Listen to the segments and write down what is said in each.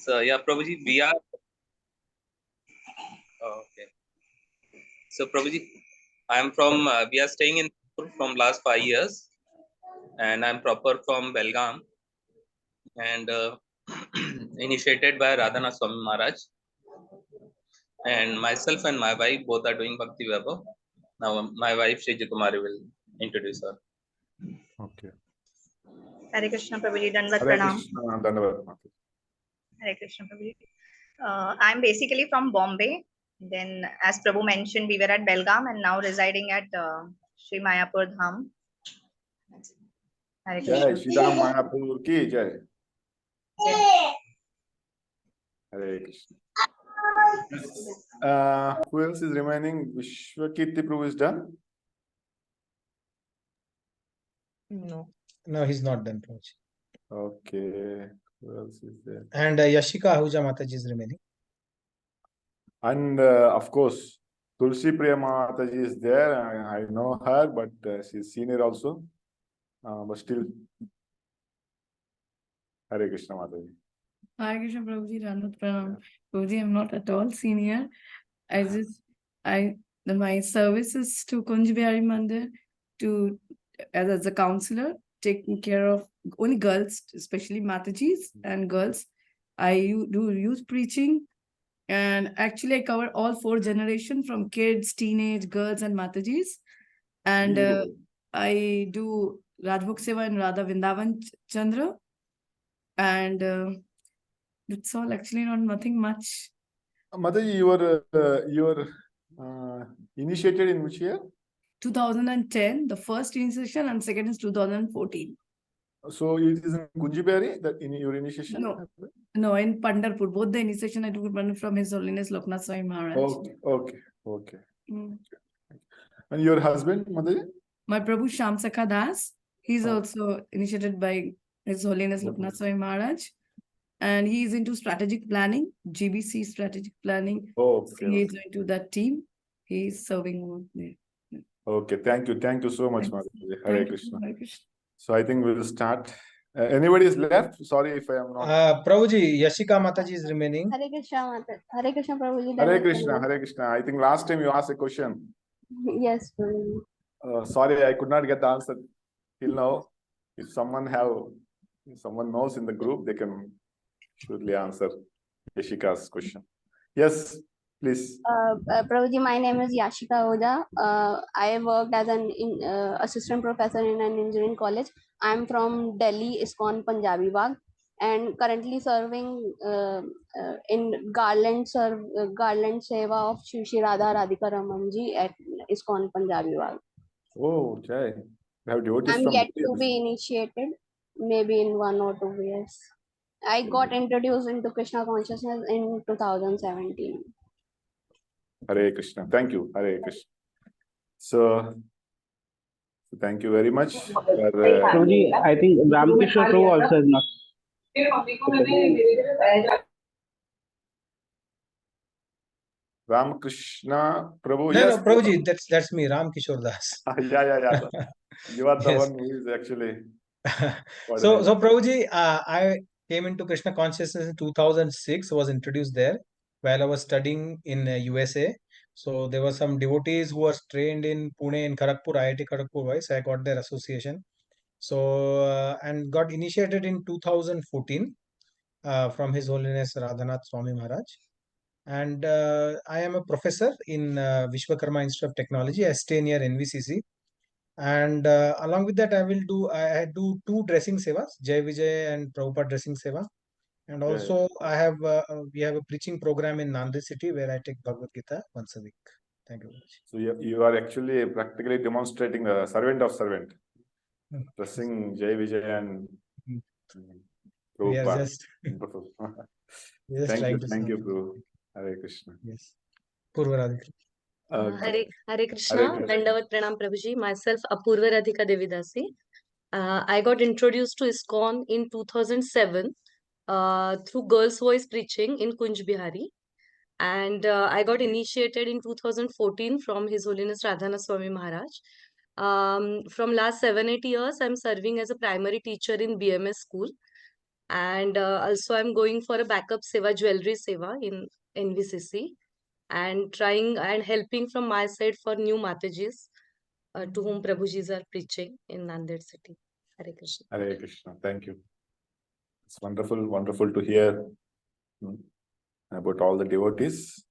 So yeah, Prabhuji, we are okay. So Prabhuji, I am from we are staying in from last 5 years, and I'm proper from Belgaum, and initiated by Radhana Swami Maharaj, and myself and my wife both are doing Bhakti Vaibhava. Now my wife Shri Kumari will introduce her. Okay. Hare Krishna Prabhuji, Dandavat Hare Pranam. Krishna, Dandavat. Hare Krishna Prabhuji. I'm basically from Bombay. Then, as Prabhu mentioned, we were at Belgaum and now residing at Sri Mayapur Dham. Hare Jai Krishna. Shri Ram Mayapur ki Jai. Hare Krishna. Who else is remaining? Vishwakirti Prabhu is done? No, he's not done, Prabhuji. Okay. Who else is there? And Yashika Ahuja Mataji is remaining. And of course, Tulsi Priya Mataji is there. I know her, but she's senior also. But still, Hare Krishna Mataji. Hare Krishna Prabhuji, Dandavat Pranam. Prabhuji, I'm not at all senior. My service is to Kunj Bihari Mandir as a counselor, taking care of only girls, especially Matajis and girls. I do youth preaching, and actually I cover all 4 generations from kids, teenage, girls, and Matajis. And I do Rajbhog Seva and Radha Vrindavan Chandra. And it's all actually nothing much. Mataji, you were initiated in which year? 2010, the first initiation, and second is 2014. So it is in Kunjibari that in your initiation? No, in Pandharpur. Both the initiation I took from His Holiness Loknath Swami Maharaj. Okay. And your husband, Mataji? My Prabhu Shyam Sakha Das. He's also initiated by His Holiness Loknath Swami Maharaj. And he is into strategic planning, GBC strategic planning. He is into that team. He is serving over there. Okay, thank you so much, Mataji. Hare Krishna. Hare Krishna. So I think we'll start. Anybody is left? Sorry if I am not. Prabhuji, Yashika Mataji is remaining. Hare Krishna, Hare Krishna, Prabhuji. Hare Krishna. I think last time you asked a question. Yes, Prabhuji. Sorry, I could not get the answer till now. If someone knows in the group, they can surely answer Yashika's question. Yes, please. Prabhuji, my name is Yashika Oja. I worked as an assistant professor in an engineering college. I'm from Delhi, ISKCON Punjabi Bagh, and currently serving in Garland Seva of Shri Radha Radhika Ramanji at ISKCON Punjabi Bagh. Oh, Jai. I'm yet to be initiated, maybe in 1 or 2 years. I got introduced into Krishna Consciousness in 2017. Hare Krishna. Thank you. Hare Krishna. So thank you very much. Prabhuji, I think Ramakrishna Prabhu also is not. Ramakrishna Prabhu. No, Yes, no, Prabhuji, that's me, Ram Kishore Das. Yeah. You are the Yes. one who is actually. So Prabhuji, I came into Krishna Consciousness in 2006, was introduced there while I was studying in USA. So there were some devotees who were trained in Pune, in Kharagpur, IIT Kharagpur wise. So I got their association. So and got initiated in 2014 from His Holiness Radhanath Swami Maharaj. And I am a professor in Vishwakarma Institute of Technology. I stay near NVCC. And along with that, I do 2 dressing sevas, Jai Vijay and Prabhupada dressing seva. And also we have a preaching program in Nanded city where I take Bhagavad Gita once a week. Thank you very much. So you are actually practically demonstrating the servant of servant, dressing Jai Vijay and We are Prabhupada. just trying to Thank you, Prabhu. Hare Krishna. Yes. Purvaradhika. Hare Krishna, Dandavat Pranam Prabhuji. Myself, Apurva Radhika Devidasi. I got introduced to ISKCON in 2007 through Girls' Voice Preaching in Kunj Bihari. And I got initiated in 2014 from His Holiness Radhanath Swami Maharaj. From last 7-8 years, I'm serving as a primary teacher in BMS school. And also I'm going for a backup seva, jewelry seva in NVCC, and trying and helping from my side for new Matajis to whom Prabhujis are preaching in Nanded city. Hare Krishna. Hare Krishna. Thank you. It's wonderful to hear about all the devotees.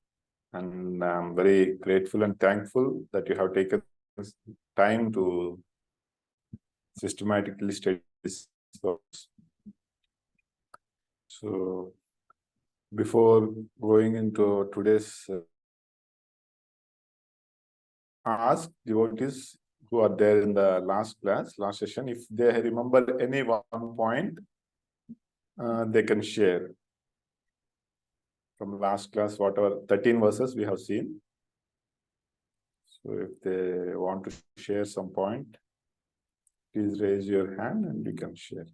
And I'm very grateful and thankful that you have taken time to systematically study this course. So, before going into today's ask devotees who are there in the last session, if they remember any one point, they can share. From last class, whatever 13 verses we have seen. So if they want to share some point, please raise your hand and you can share.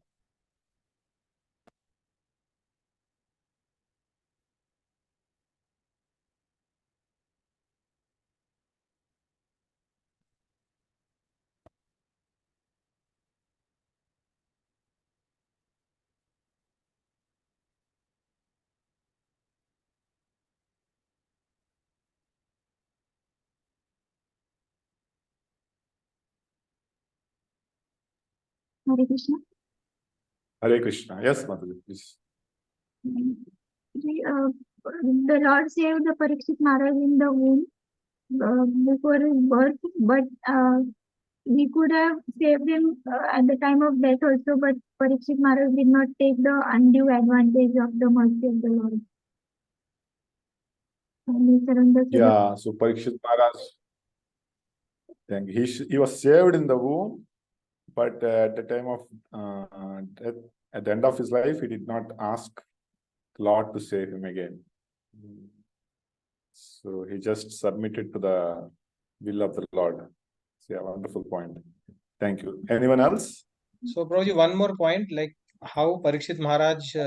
Hare Krishna. Hare Krishna. Yes, Madhuri, please. The Lord saved the Parikshit Maharaj in the womb before his birth, but we could have saved him at the time of death also, but Parikshit Maharaj did not take the undue advantage of the mercy of the Lord. Yeah, so Parikshit Maharaj, he was saved in the womb, but at the time of death, at the end of his life, he did not ask Lord to save him again. So he just submitted to the will of the Lord. So yeah, wonderful point. Thank you. Anyone else? So, Prabhuji, one more point, like how Parikshit Maharaj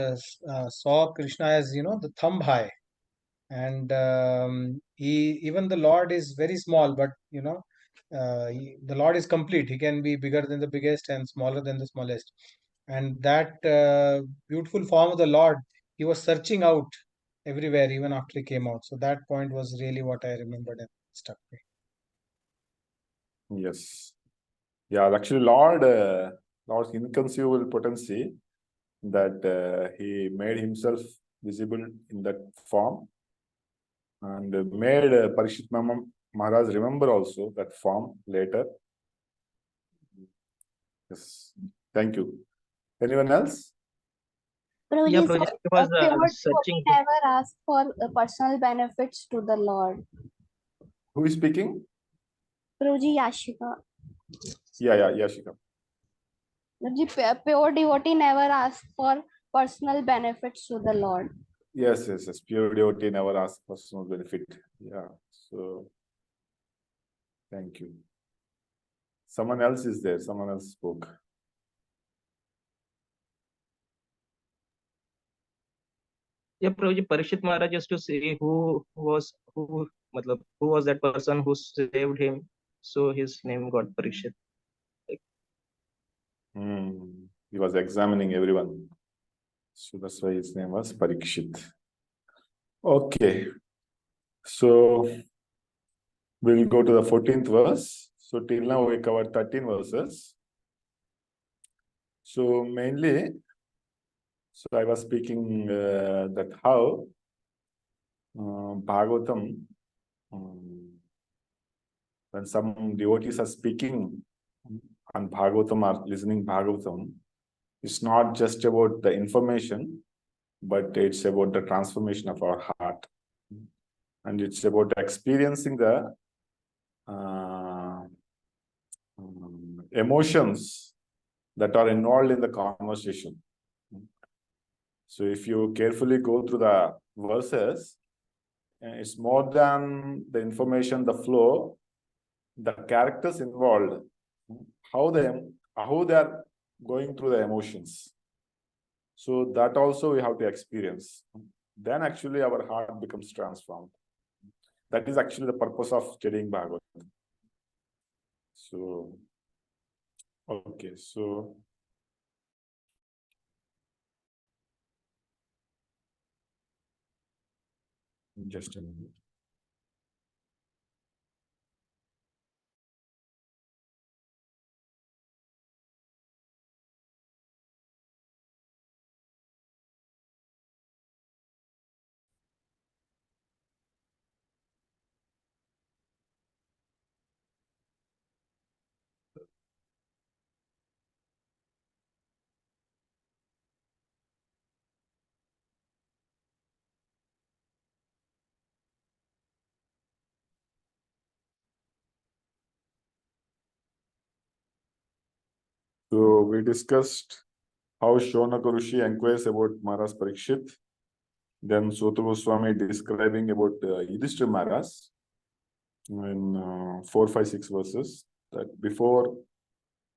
saw Krishna as, the thumb high. And even the Lord is very small, but, the Lord is complete. He can be bigger than the biggest and smaller than the smallest. And that beautiful form of the Lord, he was searching out everywhere, even after he came out. So that point was really what I remembered and stuck me. Yes. Yeah, actually, Lord's inconceivable potency, that he made himself visible in that form and made Parikshit Maharaj remember also that form later. Yes. Thank you. Anyone else? Prabhuji, Yeah, Prabhuji, I was searching. Never ask for personal benefits to the Lord. Who is speaking? Prabhuji, Yashika. Yeah, Yashika. Prabhuji, pure devotee never ask for personal benefits to the Lord. Yes. Pure devotee never asks personal benefit. Yeah. So, thank you. Someone else is there. Someone else spoke. Yeah, Prabhuji, Parikshit Maharaj used to say who was that person who saved him. So his name got Parikshit. He was examining everyone. So that's why his name was Parikshit. Okay. So we'll go to the 14th verse. So till now we covered 13 verses. So mainly, I was speaking that how Bhagavatam, when some devotees are speaking on Bhagavatam or listening Bhagavatam, it's not just about the information, but it's about the transformation of our heart. And it's about experiencing the emotions that are involved in the conversation. So if you carefully go through the verses, it's more than the information, the flow, the characters involved, how they are going through the emotions. So that also we have to experience. Then actually our heart becomes transformed. That is actually the purpose of studying Bhagavatam. So, okay, so Just a minute. So we discussed how Shonaka Rishi inquires about Maharaj Parikshit. Then Suta Goswami describing about Yudhishthira Maharaj in 4, 5, 6 verses. That before,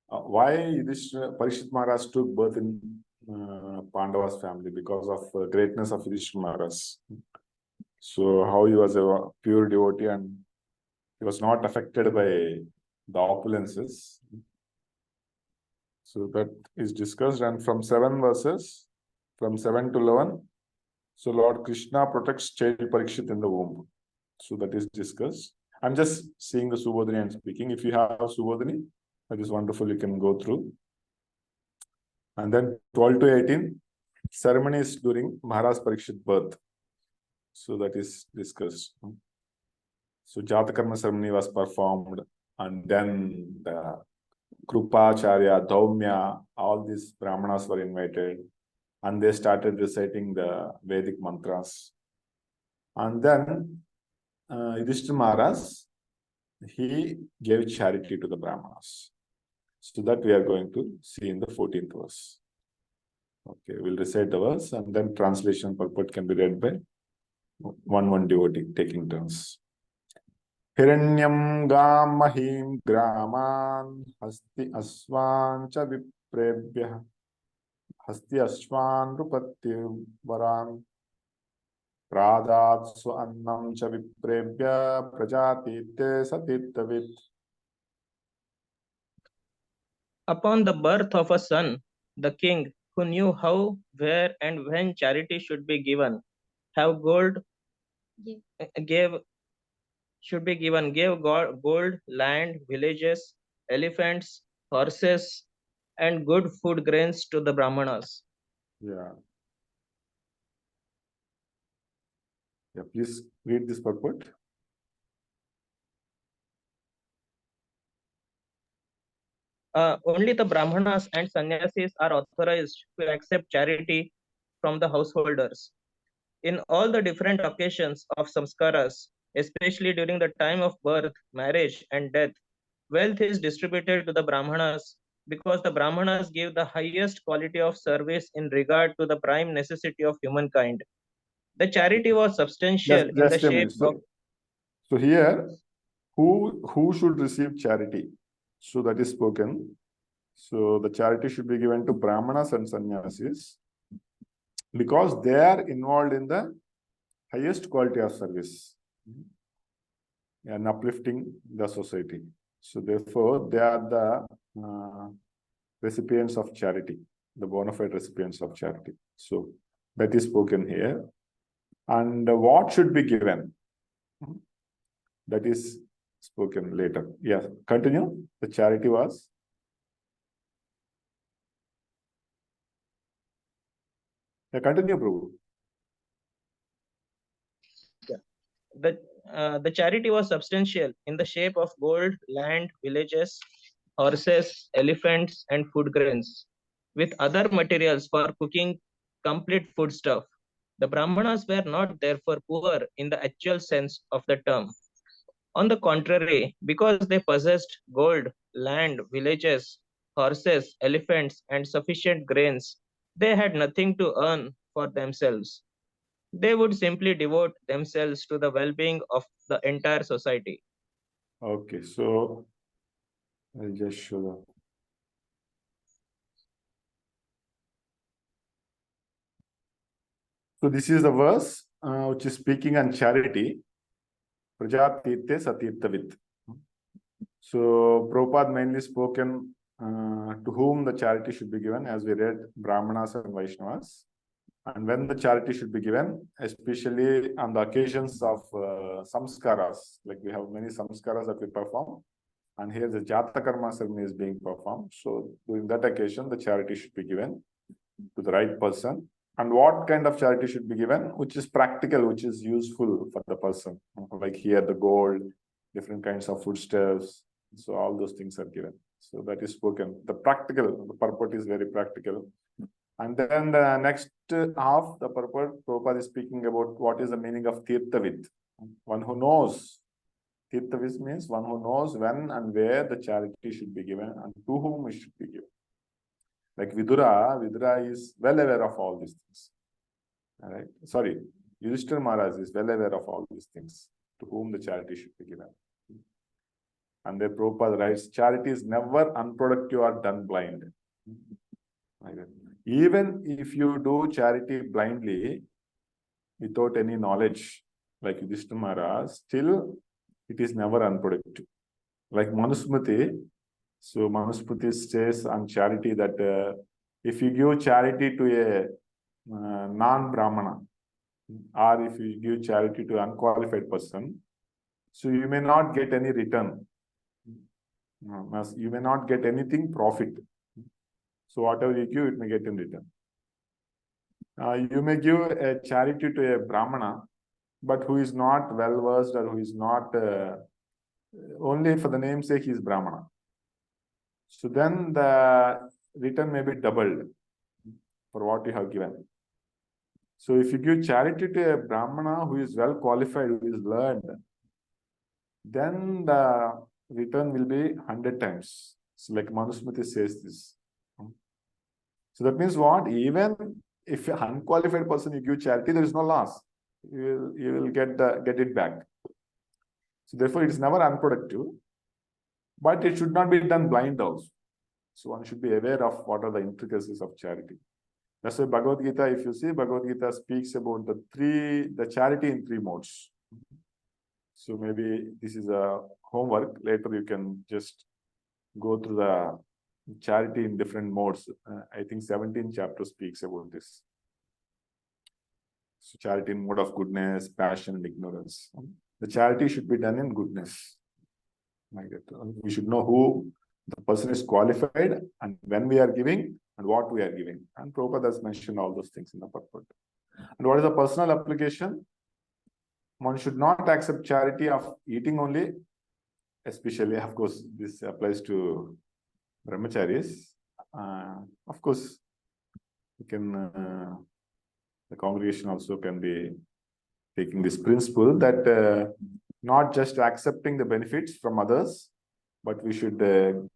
why Yudhishthira Parikshit Maharaj took birth in Pandava's family, because of greatness of Yudhishthira Maharaj. So how he was a pure devotee and he was not affected by the opulences. So that is discussed, and from 7 verses, from 7 to 11, so Lord Krishna protects child Parikshit in the womb. So that is discussed. I'm just seeing the Subodhini and speaking. If you have Subodhini, that is wonderful, you can go through. And then 12 to 18, ceremonies during Maharaj Parikshit birth. So that is discussed. So Jatakarma ceremony was performed, and then the Krupacharya, Dhaumya, all these Brahmanas were invited, and they started reciting the Vedic mantras. And then Yudhishthira Maharaj, he gave charity to the Brahmanas. So that we are going to see in the 14th verse. Okay, we'll recite the verse, and then translation purport can be read by one devotee taking turns. Hiranyam gam mahim graman hasti aswan cha viprebhyah hasti aswan rupatyu varan pradat su annam cha viprebhyah prajatite satitavit. Upon the birth of a son, the king, who knew how, where, and when charity should be given, gave gold, land, villages, elephants, horses, and good food grains to the Brahmanas. Yeah. Yeah, please read this purport. Only the Brahmanas and sannyasis are authorized to accept charity from the householders. In all the different occasions of samskaras, especially during the time of birth, marriage, and death, wealth is distributed to the Brahmanas because the Brahmanas give the highest quality of service in regard to the prime necessity of humankind. The charity was substantial in the shape of... So here, who should receive charity? So that is spoken. So the charity should be given to Brahmanas and sannyasis because they are involved in the highest quality of service and uplifting the society. So therefore, they are the recipients of charity, the bona fide recipients of charity. So that is spoken here. And what should be given? That is spoken later. Yes, continue. The charity was? Yeah, continue, Prabhu. The charity was substantial in the shape of gold, land, villages, horses, elephants, and food grains, with other materials for cooking complete foodstuff. The Brahmanas were not therefore poor in the actual sense of the term. On the contrary, because they possessed gold, land, villages, horses, elephants, and sufficient grains, they had nothing to earn for themselves. They would simply devote themselves to the well-being of the entire society. Okay, so I'll just show that. So this is the verse which is speaking on charity. Prajatite Satirtavit. So Prabhupada mainly spoken to whom the charity should be given, as we read, Brahmanas and Vaishnavas. And when the charity should be given, especially on the occasions of samskaras, like we have many samskaras that we perform, and here the Jata Karma ceremony is being performed. So during that occasion, the charity should be given to the right person. And what kind of charity should be given? Which is practical, which is useful for the person. Like here, the gold, different kinds of foodstuffs. So all those things are given. So that is spoken. The practical, the purport is very practical. And then the next half, the purport, Prabhupada is speaking about what is the meaning of Tirthavid. One who knows. Tirthavid means one who knows when and where the charity should be given and to whom it should be given. Like Vidura is well aware of all these things. All right. Sorry, Yudhishthira Maharaj is well aware of all these things, to whom the charity should be given. And then Prabhupada writes, charity is never unproductive or done blind. Even if you do charity blindly, without any knowledge, like Yudhishthira Maharaj, still it is never unproductive. Like Manusmriti, so Manusmriti says on charity that if you give charity to a non-Brahmana, or if you give charity to an unqualified person, so you may not get any return. You may not get anything profit. So whatever you give, it may get in return. You may give a charity to a Brahmana, but who is not well versed or who is not only for the namesake he is Brahmana. So then the return may be doubled for what you have given. So if you give charity to a Brahmana who is well qualified, who is learned, then the return will be 100 times. So like Manusmriti says this. So that means what? Even if an unqualified person you give charity, there is no loss. You will get it back. So therefore, it is never unproductive. But it should not be done blind also. So one should be aware of what are the intricacies of charity. That's why Bhagavad Gita, if you see, Bhagavad Gita speaks about the charity in 3 modes. So maybe this is a homework. Later you can just go through the charity in different modes. I think 17 chapter speaks about this. So charity in mode of goodness, passion, and ignorance. The charity should be done in goodness. Like that. We should know who the person is qualified and when we are giving and what we are giving. And Prabhupada has mentioned all those things in the purport. And what is the personal application? One should not accept charity of eating only, especially, of course, this applies to brahmacharis. Of course, you can, the congregation also can be taking this principle that not just accepting the benefits from others, but we should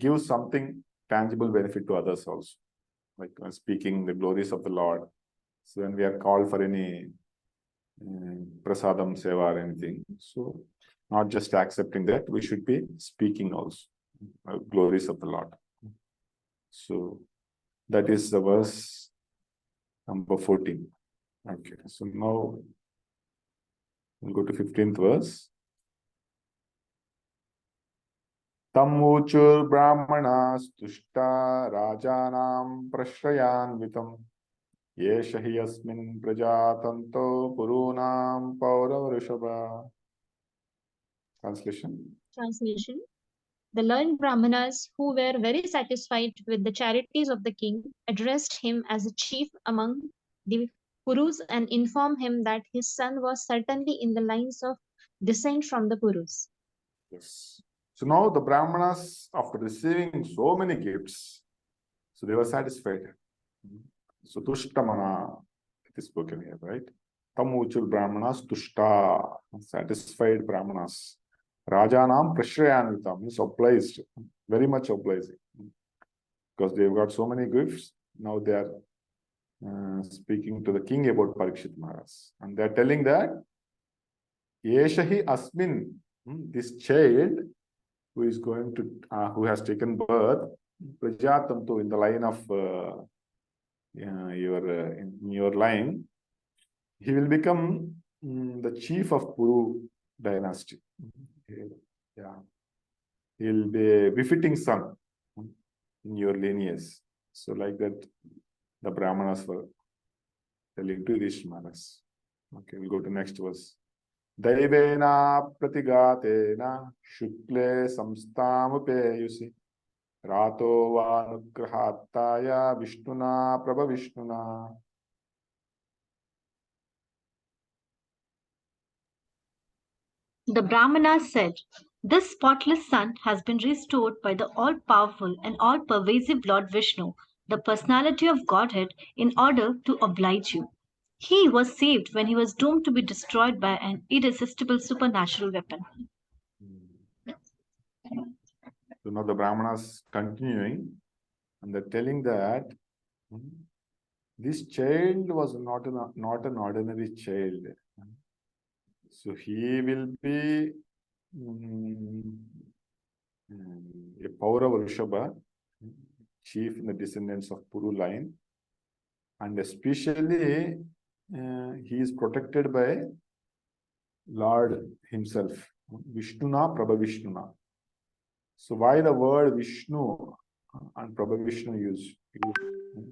give something tangible benefit to others also. Like speaking the glories of the Lord. So when we are called for any prasadam seva or anything, so not just accepting that, we should be speaking also glories of the Lord. So that is the verse number 14. Okay, so now we'll go to 15th verse. Tammuchur brahmanas tushta rajanam prashrayanvitam yeshahi asmin prajatanto purunam pauravrushabha. Translation. Translation. The learned Brahmanas, who were very satisfied with the charities of the king, addressed him as a chief among the Purus and informed him that his son was certainly in the lines of descent from the Purus. Yes. So now the Brahmanas, after receiving so many gifts, so they were satisfied. So Tushtamana, it is spoken here, right? Tamuchul Brahmanas, Tushta, satisfied Brahmanas. Rajanam Prashrayanvitam means obliged, very much obliging. Because they've got so many gifts, now they are speaking to the king about Parikshit Maharaj. And they are telling that Yeshahi Asmin, this child who is going to, who has taken birth, Prajatantu, in the line of in your line, he will become the chief of Puru dynasty. Yeah, he'll be a befitting son in your lineage. So like that, the Brahmanas were telling to Yudhishthira Maharaj. Okay, we'll go to next verse. Daivena pratigatena shukle samstamupeyusi rato vanugrahataya vishnuna prabha vishnuna. The Brahmana said, "This spotless son has been restored by the all-powerful and all-pervasive Lord Vishnu, the personality of Godhead, in order to oblige you. He was saved when he was doomed to be destroyed by an irresistible supernatural weapon." So now the Brahmanas continuing, and they're telling that this child was not an ordinary child. So he will be a Paurava Rishabha, chief in the descendants of Puru line, and especially he is protected by Lord himself, Vishnuna Prabha Vishnuna. So why the word Vishnu and Prabha Vishnu used?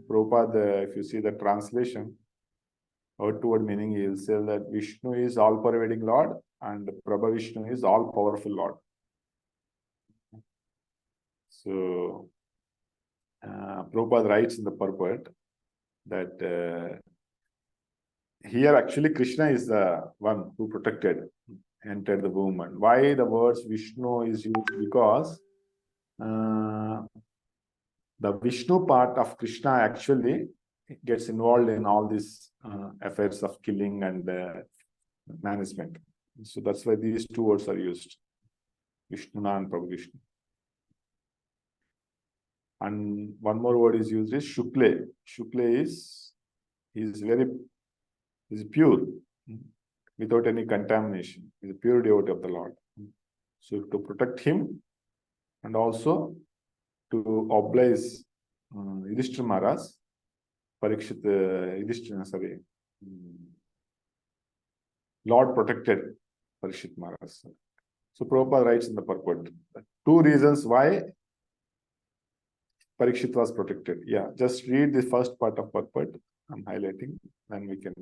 Prabhupada, if you see the translation, word to word meaning, he will say that Vishnu is all pervading Lord and Prabha Vishnu is all powerful Lord. So Prabhupada writes in the purport that here actually Krishna is the one who protected, entered the womb. And why the words Vishnu is used? Because the Vishnu part of Krishna actually gets involved in all these affairs of killing and management. So that's why these two words are used, Vishnuna and Prabhu Vishnu. And one more word is used is Shukle. Shukle is pure, without any contamination. He is a pure devotee of the Lord. So to protect him and also to oblige Yudhishthira Maharaj, Lord protected Parikshit Maharaj. So Prabhupada writes in the purport, two reasons why Parikshit was protected. Yeah, just read the first part of purport. I'm highlighting, then we can.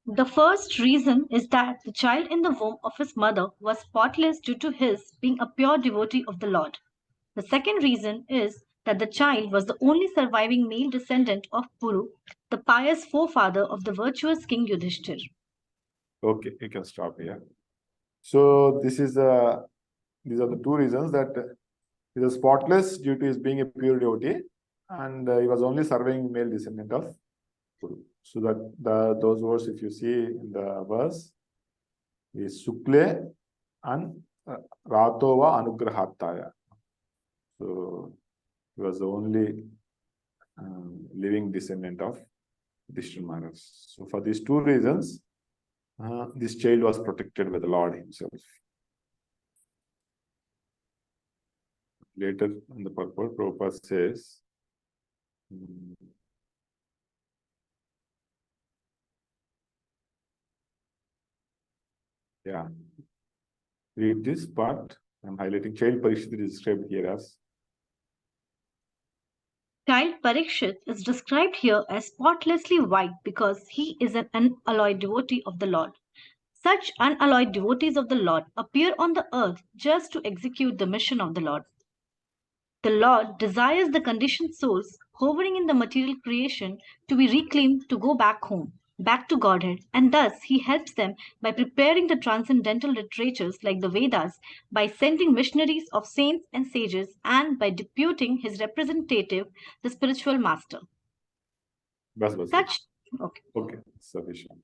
The first reason is that the child in the womb of his mother was spotless due to his being a pure devotee of the Lord. The second reason is that the child was the only surviving male descendant of Puru, the pious forefather of the virtuous King Yudhishthir. Okay, you can stop here. So these are the two reasons, that he was spotless due to his being a pure devotee, and he was only serving male descendant of Puru. So that those words, if you see in the verse, is Sukle and Ratova Anugrahataya. So he was the only living descendant of Yudhishthira Maharaj. So for these two reasons, this child was protected by the Lord himself. Later in the purport, Prabhupada says, yeah, read this part. I'm highlighting child Parikshit is described here as. Child Parikshit is described here as spotlessly white because he is an unalloyed devotee of the Lord. Such unalloyed devotees of the Lord appear on the earth just to execute the mission of the Lord. The Lord desires the conditioned souls hovering in the material creation to be reclaimed to go back home, back to Godhead, and thus he helps them by preparing the transcendental literatures like the Vedas, by sending missionaries of saints and sages, and by deputing his representative, the spiritual master. Okay, sufficient.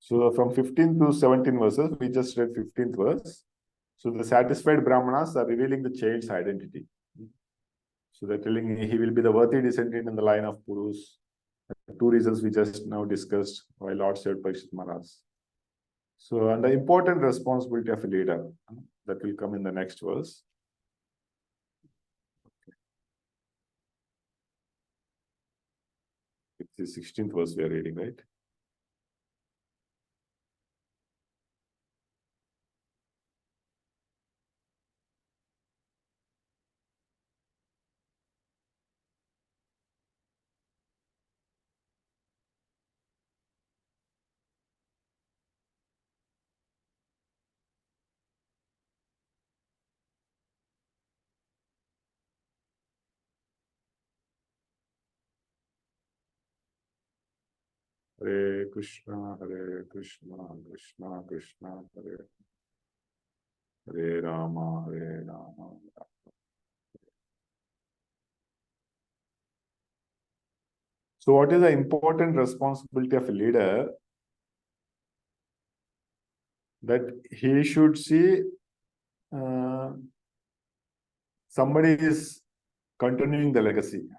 So from 15 to 17 verses, we just read 15th verse. So the satisfied Brahmanas are revealing the child's identity. So they're telling he will be the worthy descendant in the line of Purus. Two reasons we just now discussed why Lord saved Parikshit Maharaj. So, and the important responsibility of a leader, that will come in the next verse. It's the 16th verse we are reading, right? Hare Krishna, Krishna Krishna, Hare Rama, Hare Rama. So what is the important responsibility of a leader? That he should see somebody is continuing the legacy.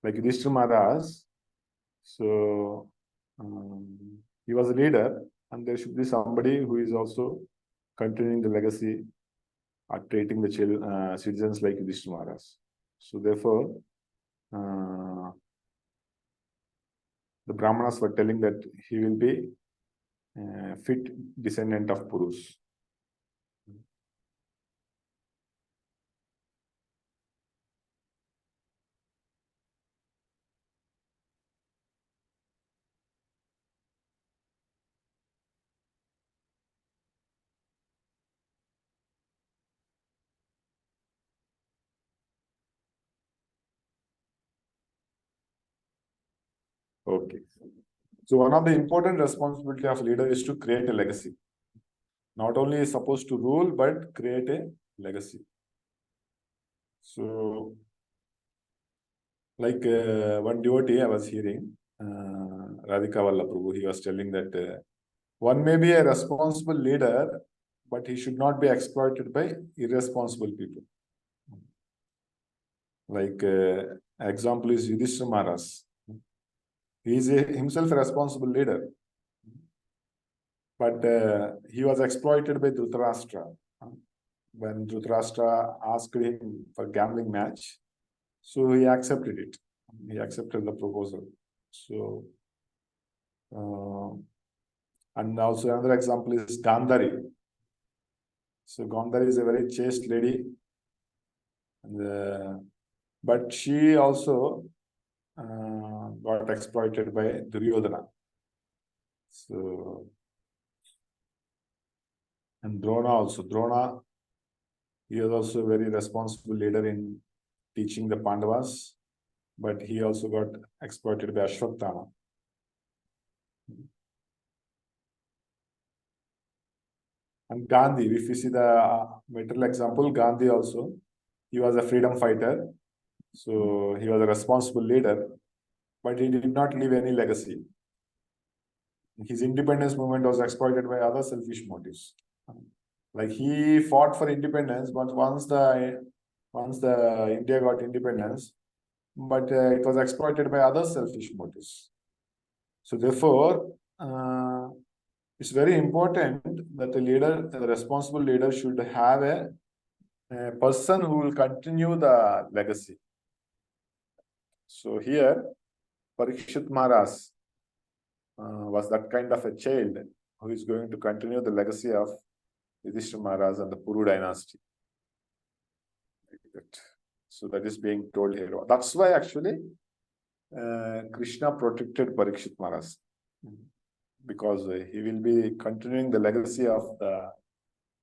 Like Yudhishthira Maharaj, so he was a leader, and there should be somebody who is also continuing the legacy of treating the citizens like Yudhishthira Maharaj. So therefore, the Brahmanas were telling that he will be fit descendant of Purus. Okay. So one of the important responsibility of leader is to create a legacy. Not only is supposed to rule, but create a legacy. So, like one devotee I was hearing, Radhika Prabhu, he was telling that one may be a responsible leader, but he should not be exploited by irresponsible people. Like example is Yudhishthira Maharaj. He is himself a responsible leader, but he was exploited by Dhritarashtra. When Dhritarashtra asked him for gambling match, so he accepted it. He accepted the proposal. So, and also another example is Gandhari. So Gandhari is a very chaste lady, and, but she also got exploited by Duryodhana. So, and Drona also. Drona, he was also a very responsible leader in teaching the Pandavas, but he also got exploited by Ashwatthama. And Gandhi, if you see the material example, Gandhi also, he was a freedom fighter. So he was a responsible leader, but he did not leave any legacy. His independence movement was exploited by other selfish motives. Like he fought for independence, but once the India got independence, but it was exploited by other selfish motives. So therefore, it's very important that the leader, the responsible leader, should have a person who will continue the legacy. So here, Parikshit Maharaj was that kind of a child who is going to continue the legacy of Yudhishthira Maharaj and the Puru dynasty. So that is being told here. That's why actually Krishna protected Parikshit Maharaj, because he will be continuing the legacy of the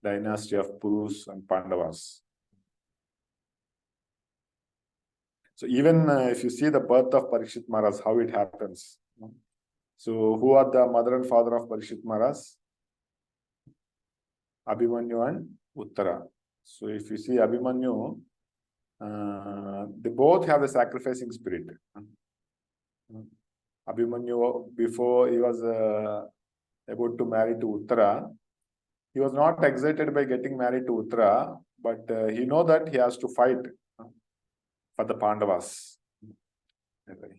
dynasty of Purus and Pandavas. So even if you see the birth of Parikshit Maharaj, how it happens. So who are the mother and father of Parikshit Maharaj? Abhimanyu and Uttara. So if you see Abhimanyu, they both have a sacrificing spirit. Abhimanyu, before he was about to marry to Uttara, he was not excited by getting married to Uttara, but he know that he has to fight for the Pandavas.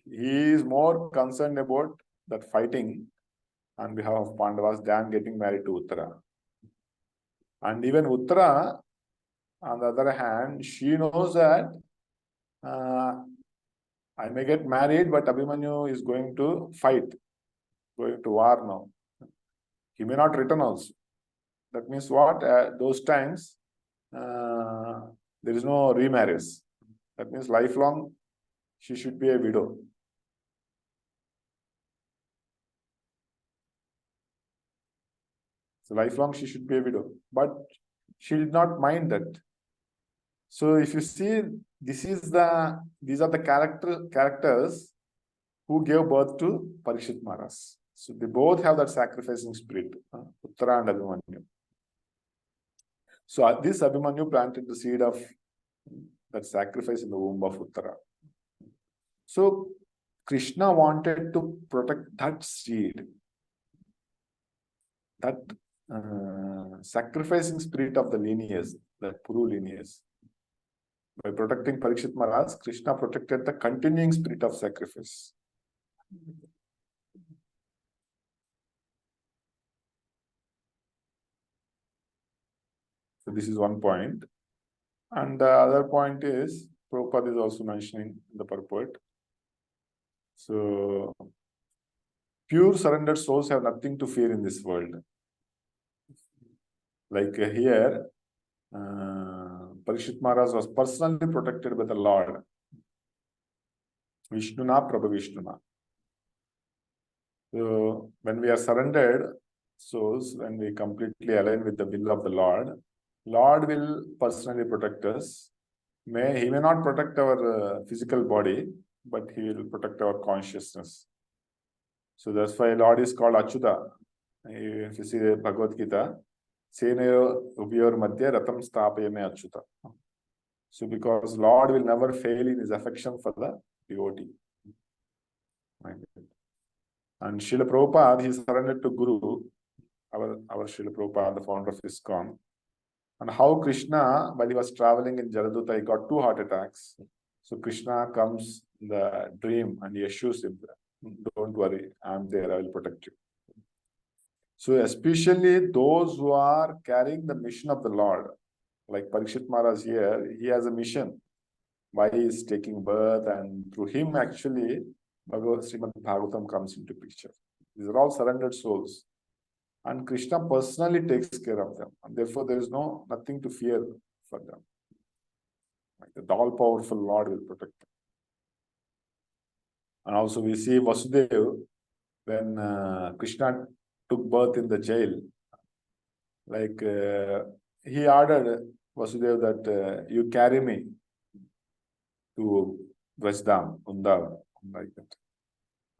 He is more concerned about that fighting on behalf of Pandavas than getting married to Uttara. And even Uttara, on the other hand, she knows that I may get married, but Abhimanyu is going to fight, going to war now. He may not return also. That means what? Those times, there is no remarriage. That means lifelong, she should be a widow. So lifelong, she should be a widow. But she did not mind that. So if you see, these are the characters who gave birth to Parikshit Maharaj. So they both have that sacrificing spirit, Uttara and Abhimanyu. So this Abhimanyu planted the seed of that sacrifice in the womb of Uttara. So Krishna wanted to protect that seed, that sacrificing spirit of the lineage, that Puru lineage. By protecting Parikshit Maharaj, Krishna protected the continuing spirit of sacrifice. So this is one point. And the other point is, Prabhupada is also mentioning in the purport. So, pure surrendered souls have nothing to fear in this world. Like here, Parikshit Maharaj was personally protected by the Lord. Vishnuna Prabhu Vishnuna. So, when we are surrendered souls, when we completely align with the will of the Lord, Lord will personally protect us. He may not protect our physical body, but he will protect our consciousness. So that's why Lord is called Achyuta. If you see the Bhagavad Gita, Senayo Ubhayor Madhya Ratam Stapayame Achyuta. So because Lord will never fail in his affection for the devotee. And Srila Prabhupada, he surrendered to Guru, our Srila Prabhupada, the founder of ISKCON. And how Krishna, while he was traveling in Jaladuta, he got 2 heart attacks. So Krishna comes in the dream and he assures him, don't worry, I'm there, I will protect you. So especially those who are carrying the mission of the Lord, like Parikshit Maharaj here, he has a mission. Why he is taking birth, and through him actually Srimad Bhagavatam comes into picture. These are all surrendered souls. And Krishna personally takes care of them. And therefore, there is nothing to fear for them. The all-powerful Lord will protect them. And also we see Vasudeva, when Krishna took birth in the jail, like he ordered Vasudeva that you carry me to Vraj, Dham, like that.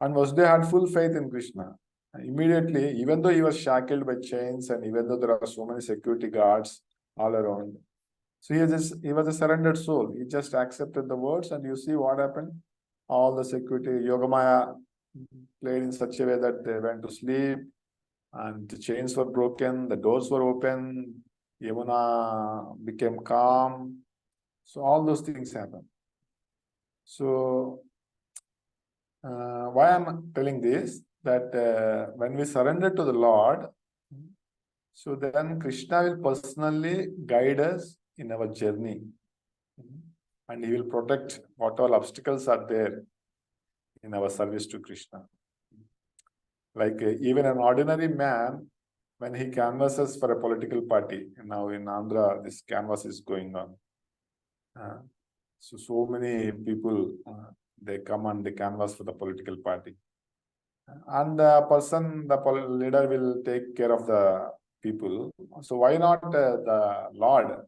And Vasudeva had full faith in Krishna. Immediately, even though he was shackled by chains and even though there are so many security guards all around, so he was a surrendered soul. He just accepted the words, and you see what happened. All the security, Yogamaya played in such a way that they went to sleep, and the chains were broken, the doors were open, Yamuna became calm. So all those things happened. So why I'm telling this? That when we surrender to the Lord, so then Krishna will personally guide us in our journey. And he will protect what all obstacles are there in our service to Krishna. Like even an ordinary man, when he canvasses for a political party, now in Andhra, this canvas is going on. So many people, they come and they canvas for the political party. And the leader will take care of the people. So why not the Lord?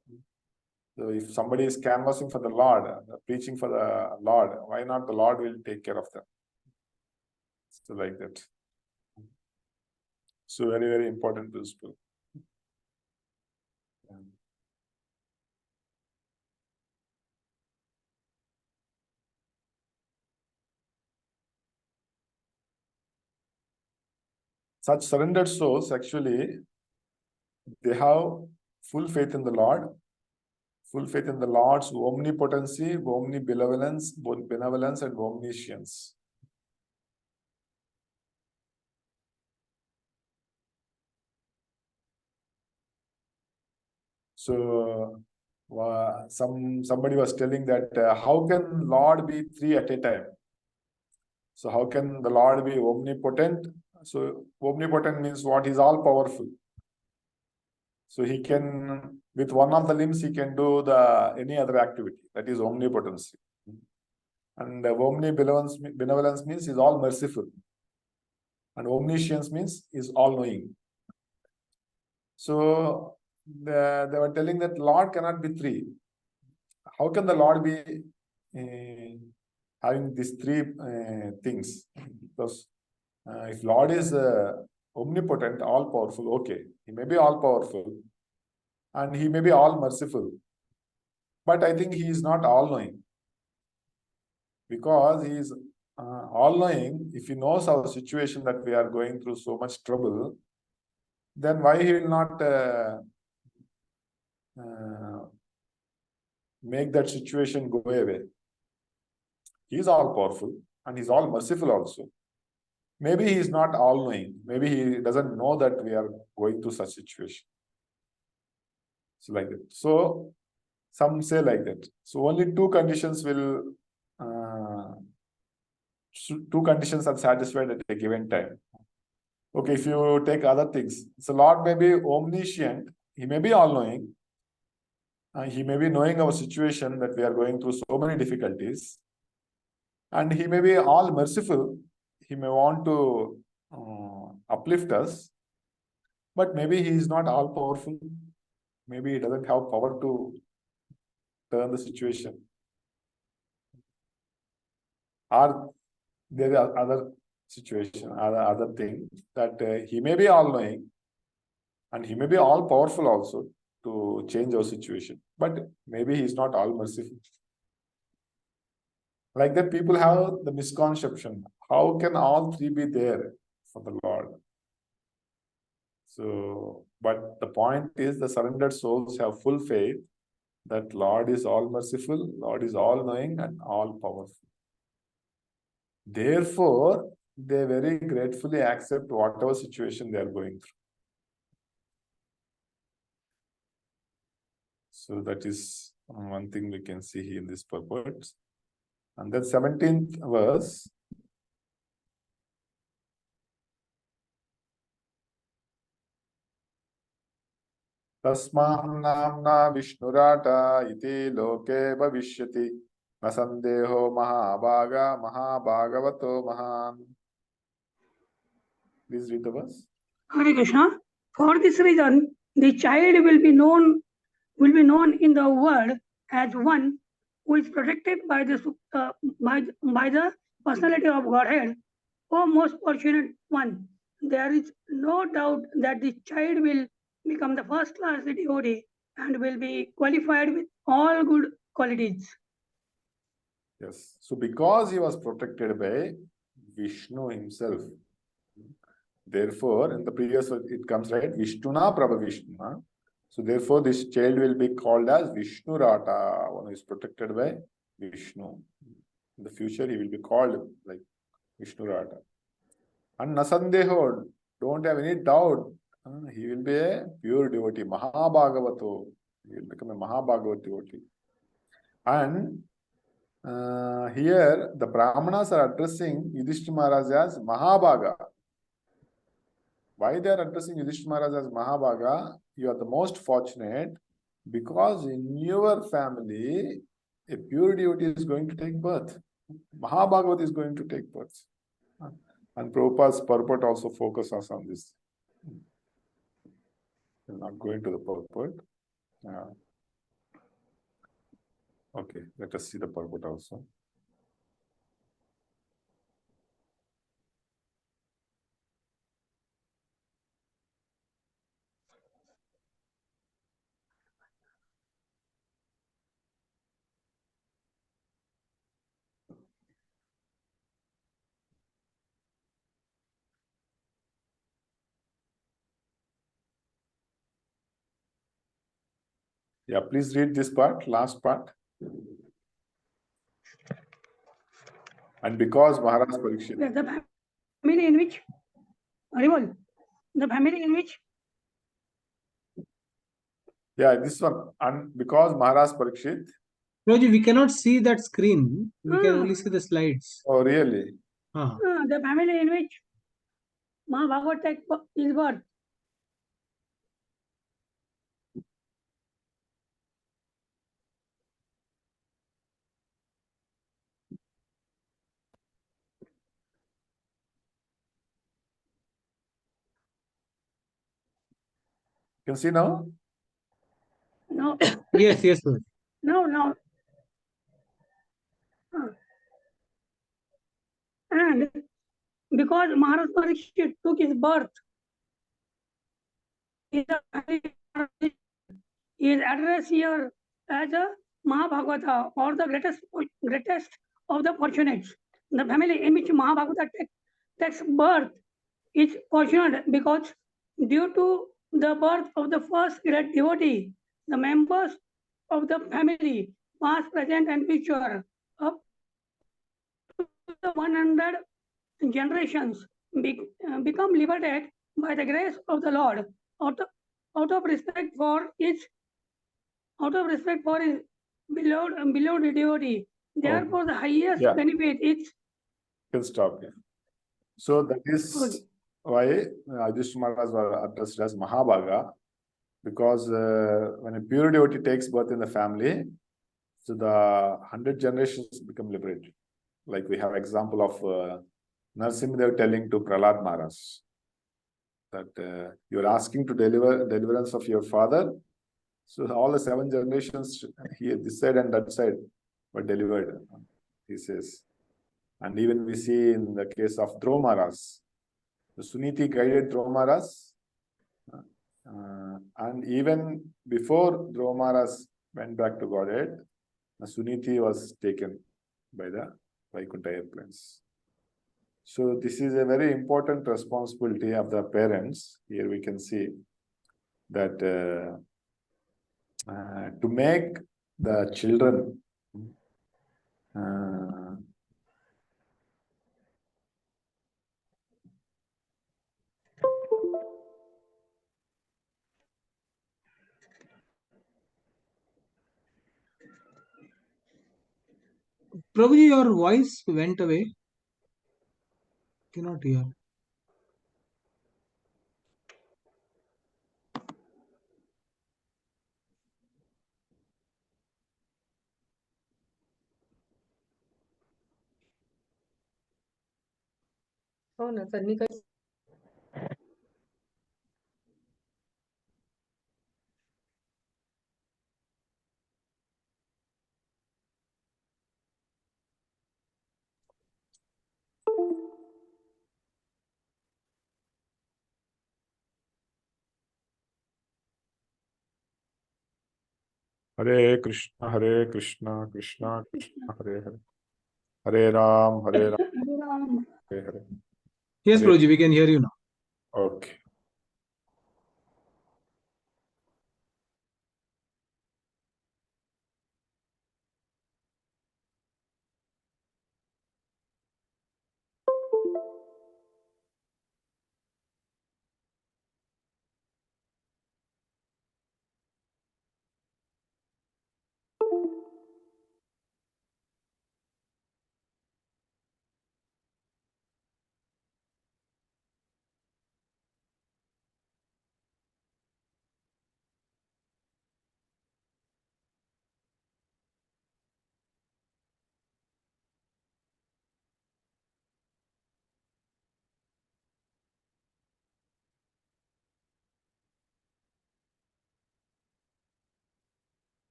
So if somebody is canvassing for the Lord, preaching for the Lord, why not the Lord will take care of them? So like that. So very, very important principle. Such surrendered souls, actually, they have full faith in the Lord, full faith in the Lord's omnipotency, omnibenevolence, benevolence, and omniscience. So somebody was telling that how can Lord be 3 at a time? So how can the Lord be omnipotent? So omnipotent means what? He's all powerful. So he can, with one of the limbs, he can do any other activity. That is omnipotency. And omnibenevolence means he's all merciful. And omniscience means he's all knowing. So they were telling that Lord cannot be 3. How can the Lord be having these three things. Because if Lord is omnipotent, all powerful, okay, he may be all powerful and he may be all merciful, but I think he is not all knowing, because he is all knowing. If he knows our situation, that we are going through so much trouble, then why he will not make that situation go away? He is all powerful and he is all merciful also. Maybe he is not all knowing. Maybe he doesn't know that we are going through such situation. So like that. So some say like that. So only two conditions will two conditions are satisfied at a given time. Okay, if you take other things, so Lord may be omniscient, he may be all knowing, he may be knowing our situation, that we are going through so many difficulties, and he may be all merciful, he may want to uplift us, but maybe he is not all powerful, maybe he doesn't have power to turn the situation. Or there are other situation, other thing, that he may be all knowing and he may be all powerful also to change our situation, but maybe he is not all merciful. Like that, people have the misconception, how can all three be there for the Lord? So, but the point is, the surrendered souls have full faith that Lord is all merciful, Lord is all knowing and all powerful. Therefore, they very gratefully accept whatever situation they are going through. So that is one thing we can see in this purport. And then 17th verse. Tasmaham namna Vishnurata iti loke bhavishyati nasandeho mahabhagavato mahan. Please read the verse. Hare Krishna. For this reason, the child will be known in the world as one who is protected by the personality of Godhead. O most fortunate one, there is no doubt that the child will become the first class devotee and will be qualified with all good qualities. Yes. So because he was protected by Vishnu himself, therefore, in the previous verse it comes, right? Vishnuna Prabha Vishnu. So therefore, this child will be called as Vishnurata, one who is protected by Vishnu. In the future, he will be called like Vishnurata. And Nasandeho, don't have any doubt, he will be a pure devotee, Mahabhagavato. He will become a Mahabhagavat devotee. And here, the Brahmanas are addressing Yudhishthira Maharaj as Mahabhaga. Why they are addressing Yudhishthira Maharaj as Mahabhaga? You are the most fortunate because in your family, a pure devotee is going to take birth. Mahabhagavat is going to take birth. And Prabhupada's purport also focuses on this. I'm not going to the purport. Okay, let us see the purport also. Yeah, please read this part, last part. And because Maharaj Parikshit. The family in which, the family in which. Yeah, this one. And because Maharaj Parikshit. Prabhuji, we cannot see that screen. We can only see the slides. Oh, really? The family in which Mahabhagavad is birth. You can see now? No. Yes, yes, sir. No. And because Maharaj Parikshit took his birth, he is addressed here as a Mahabhagavata, or the greatest of the fortunates. The family in which Mahabhagavata takes birth is fortunate because due to the birth of the first great devotee, the members of the family, past, present, and future, up to the 100 generations, become liberated by the grace of the Lord, out of respect for his beloved devotee. Therefore, the highest benefit is. You can stop here. So that is why Yudhishthira Maharaj was addressed as Mahabhaga, because when a pure devotee takes birth in the family, so the 100 generations become liberated. Like we have example of Narasimhadev telling to Prahlad Maharaj that you are asking to deliverance of your father. So all the 7 generations here, this side and that side, were delivered, he says. And even we see in the case of Dhruva Maharaj, the Suniti guided Dhruva Maharaj, and even before Dhruva Maharaj went back to Godhead, Suniti was taken by the Vaikuntha airplanes. So this is a very important responsibility of the parents. Here we can see that to make the children Prabhuji, your voice went away. Cannot hear. हो ना sir मी काही Hare Krishna, Krishna Krishna, Hare Hare, Hare Ram, Hare Hare. Yes, Prabhuji, we can hear you now. Okay.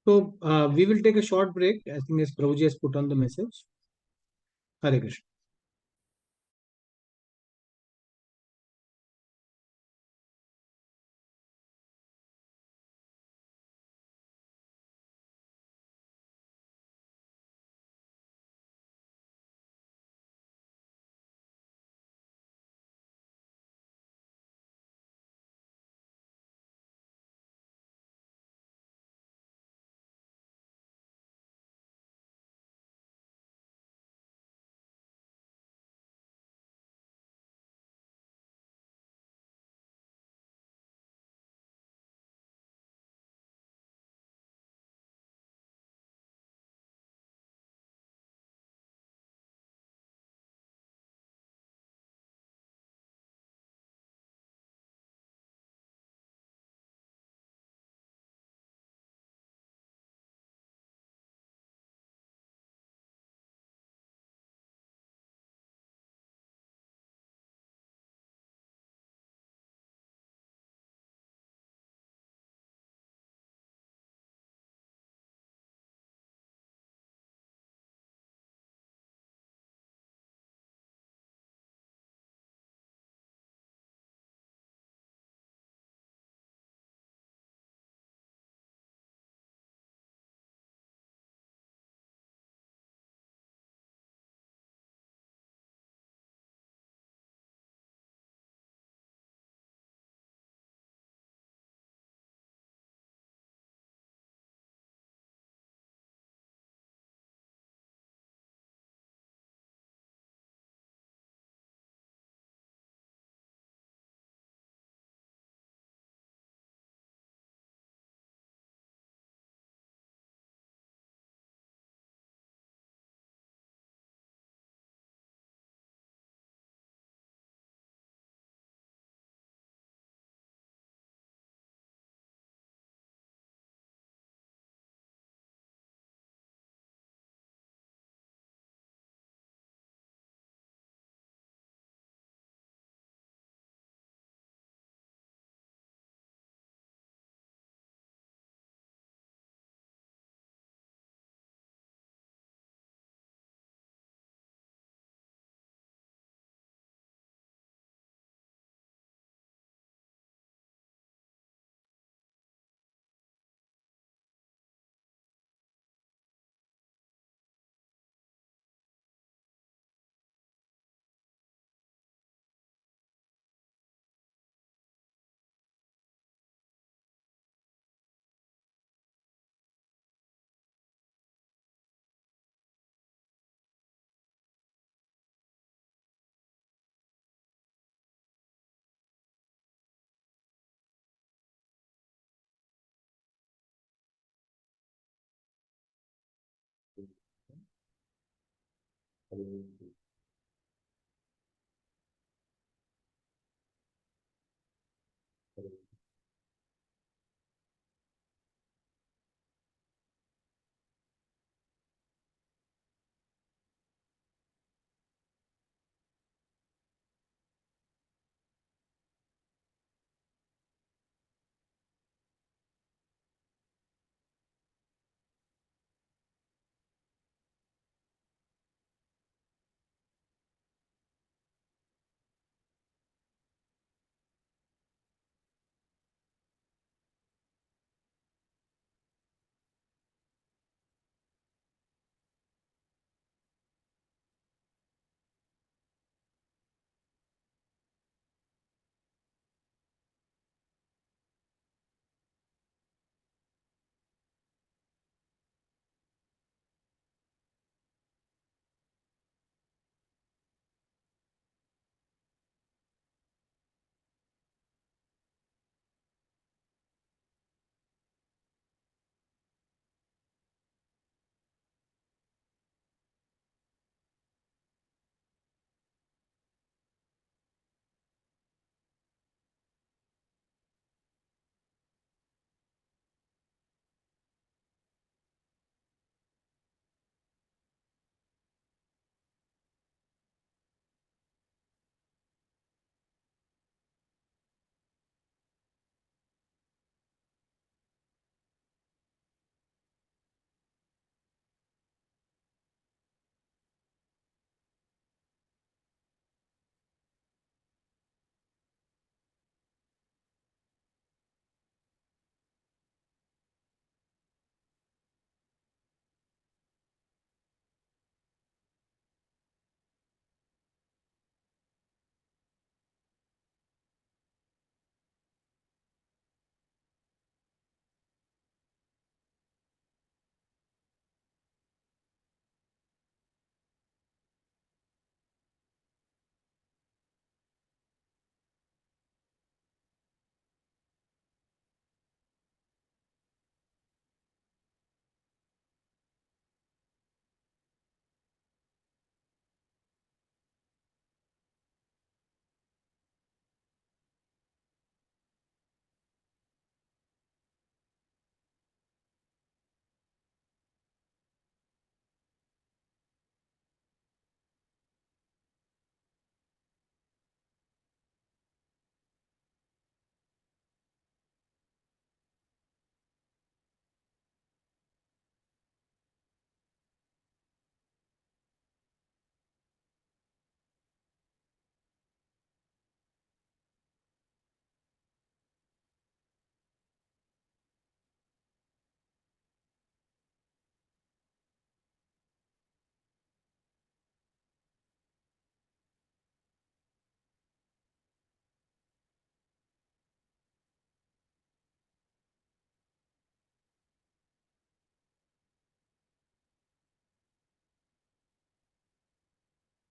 So we will take a short break. I think as Prabhuji has put on the message. Hare Krishna.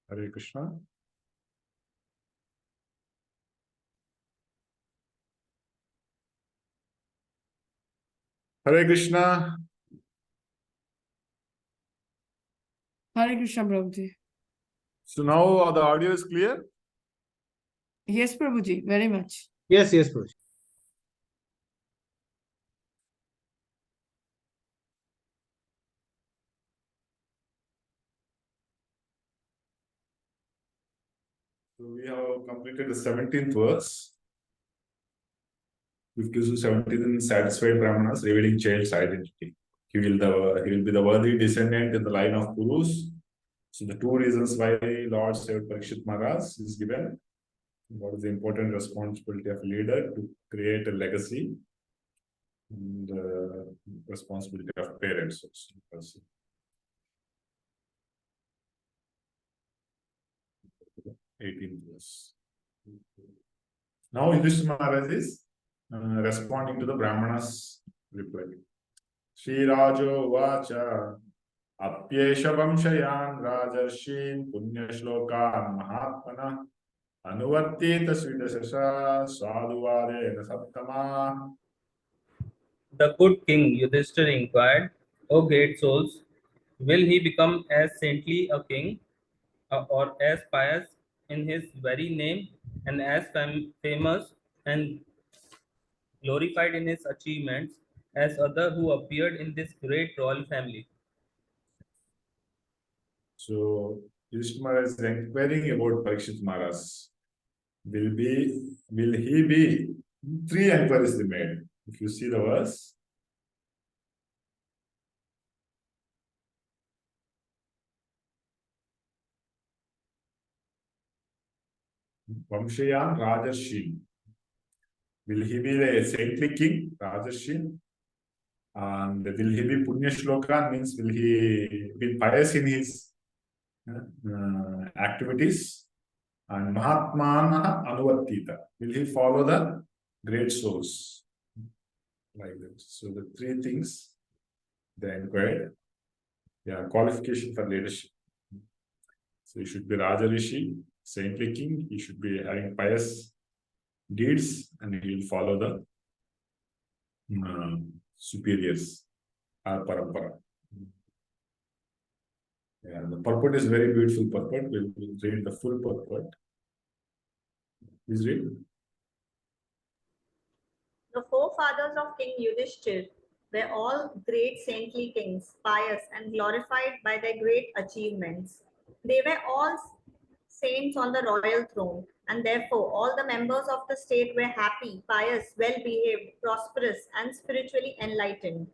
Hare Krishna. Hare Krishna. Hare Krishna, Prabhuji. So now the audio is clear? Yes, Prabhuji, very much. Yes, Prabhuji. So we have completed the 17th verse. 17 satisfied Brahmanas revealing child's identity. He will be the worthy descendant in the line of Purus. So the two reasons why Lord saved Parikshit Maharaj is given. What is the important responsibility of a leader? To create a legacy, and responsibility of parents also. 18th verse. Now Yudhishthira Maharaj is responding to the Brahmanas' reply. Shri Rajo Vacha Apyesha Vamshayan Rajarshin Punya Shlokan Mahatmana Anuvartita Svidasasha Sadhuvadena Saptama. The good king Yudhishthira inquired, O great souls, will he become as saintly a king or as pious in his very name, and as famous and glorified in his achievements as other who appeared in this great royal family. So Yudhishthira Maharaj is inquiring about Parikshit Maharaj. Will he be? Three inquiries they made. If you see the verse. Vamshayam Rajarshi. Will he be the saintly king, Rajarshi? And will he be Punya Shloka? Means will he be pious in his activities? And Mahatmana Anuvattita. Will he follow the great souls? Like that. So the three things they inquired. Yeah, qualification for leadership. So he should be Raja Rishi, saintly king. He should be having pious deeds, and he will follow the superiors, or parampara. Yeah, the purport is very beautiful purport. We'll read the full purport. Please read. The forefathers of King Yudhishthir were all great saintly kings, pious and glorified by their great achievements. They were all saints on the royal throne, and therefore all the members of the state were happy, pious, well-behaved, prosperous, and spiritually enlightened.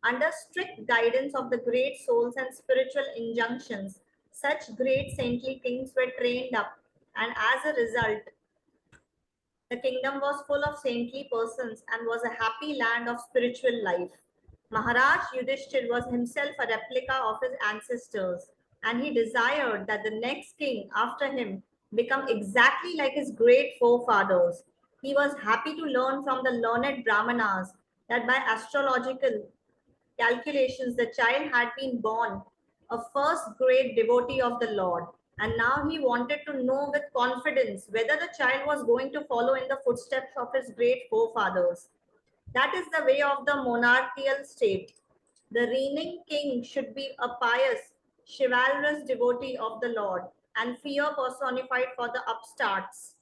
Under strict guidance of the great souls and spiritual injunctions, such great saintly kings were trained up, and as a result, the kingdom was full of saintly persons and was a happy land of spiritual life. Maharaj Yudhishthir was himself a replica of his ancestors, and he desired that the next king after him become exactly like his great forefathers. He was happy to learn from the learned Brahmanas that by astrological calculations the child had been born a first great devotee of the Lord, and now he wanted to know with confidence whether the child was going to follow in the footsteps of his great forefathers. That is the way of the monarchical state. The reigning king should be a pious, chivalrous devotee of the Lord, and fear personified for the upstarts.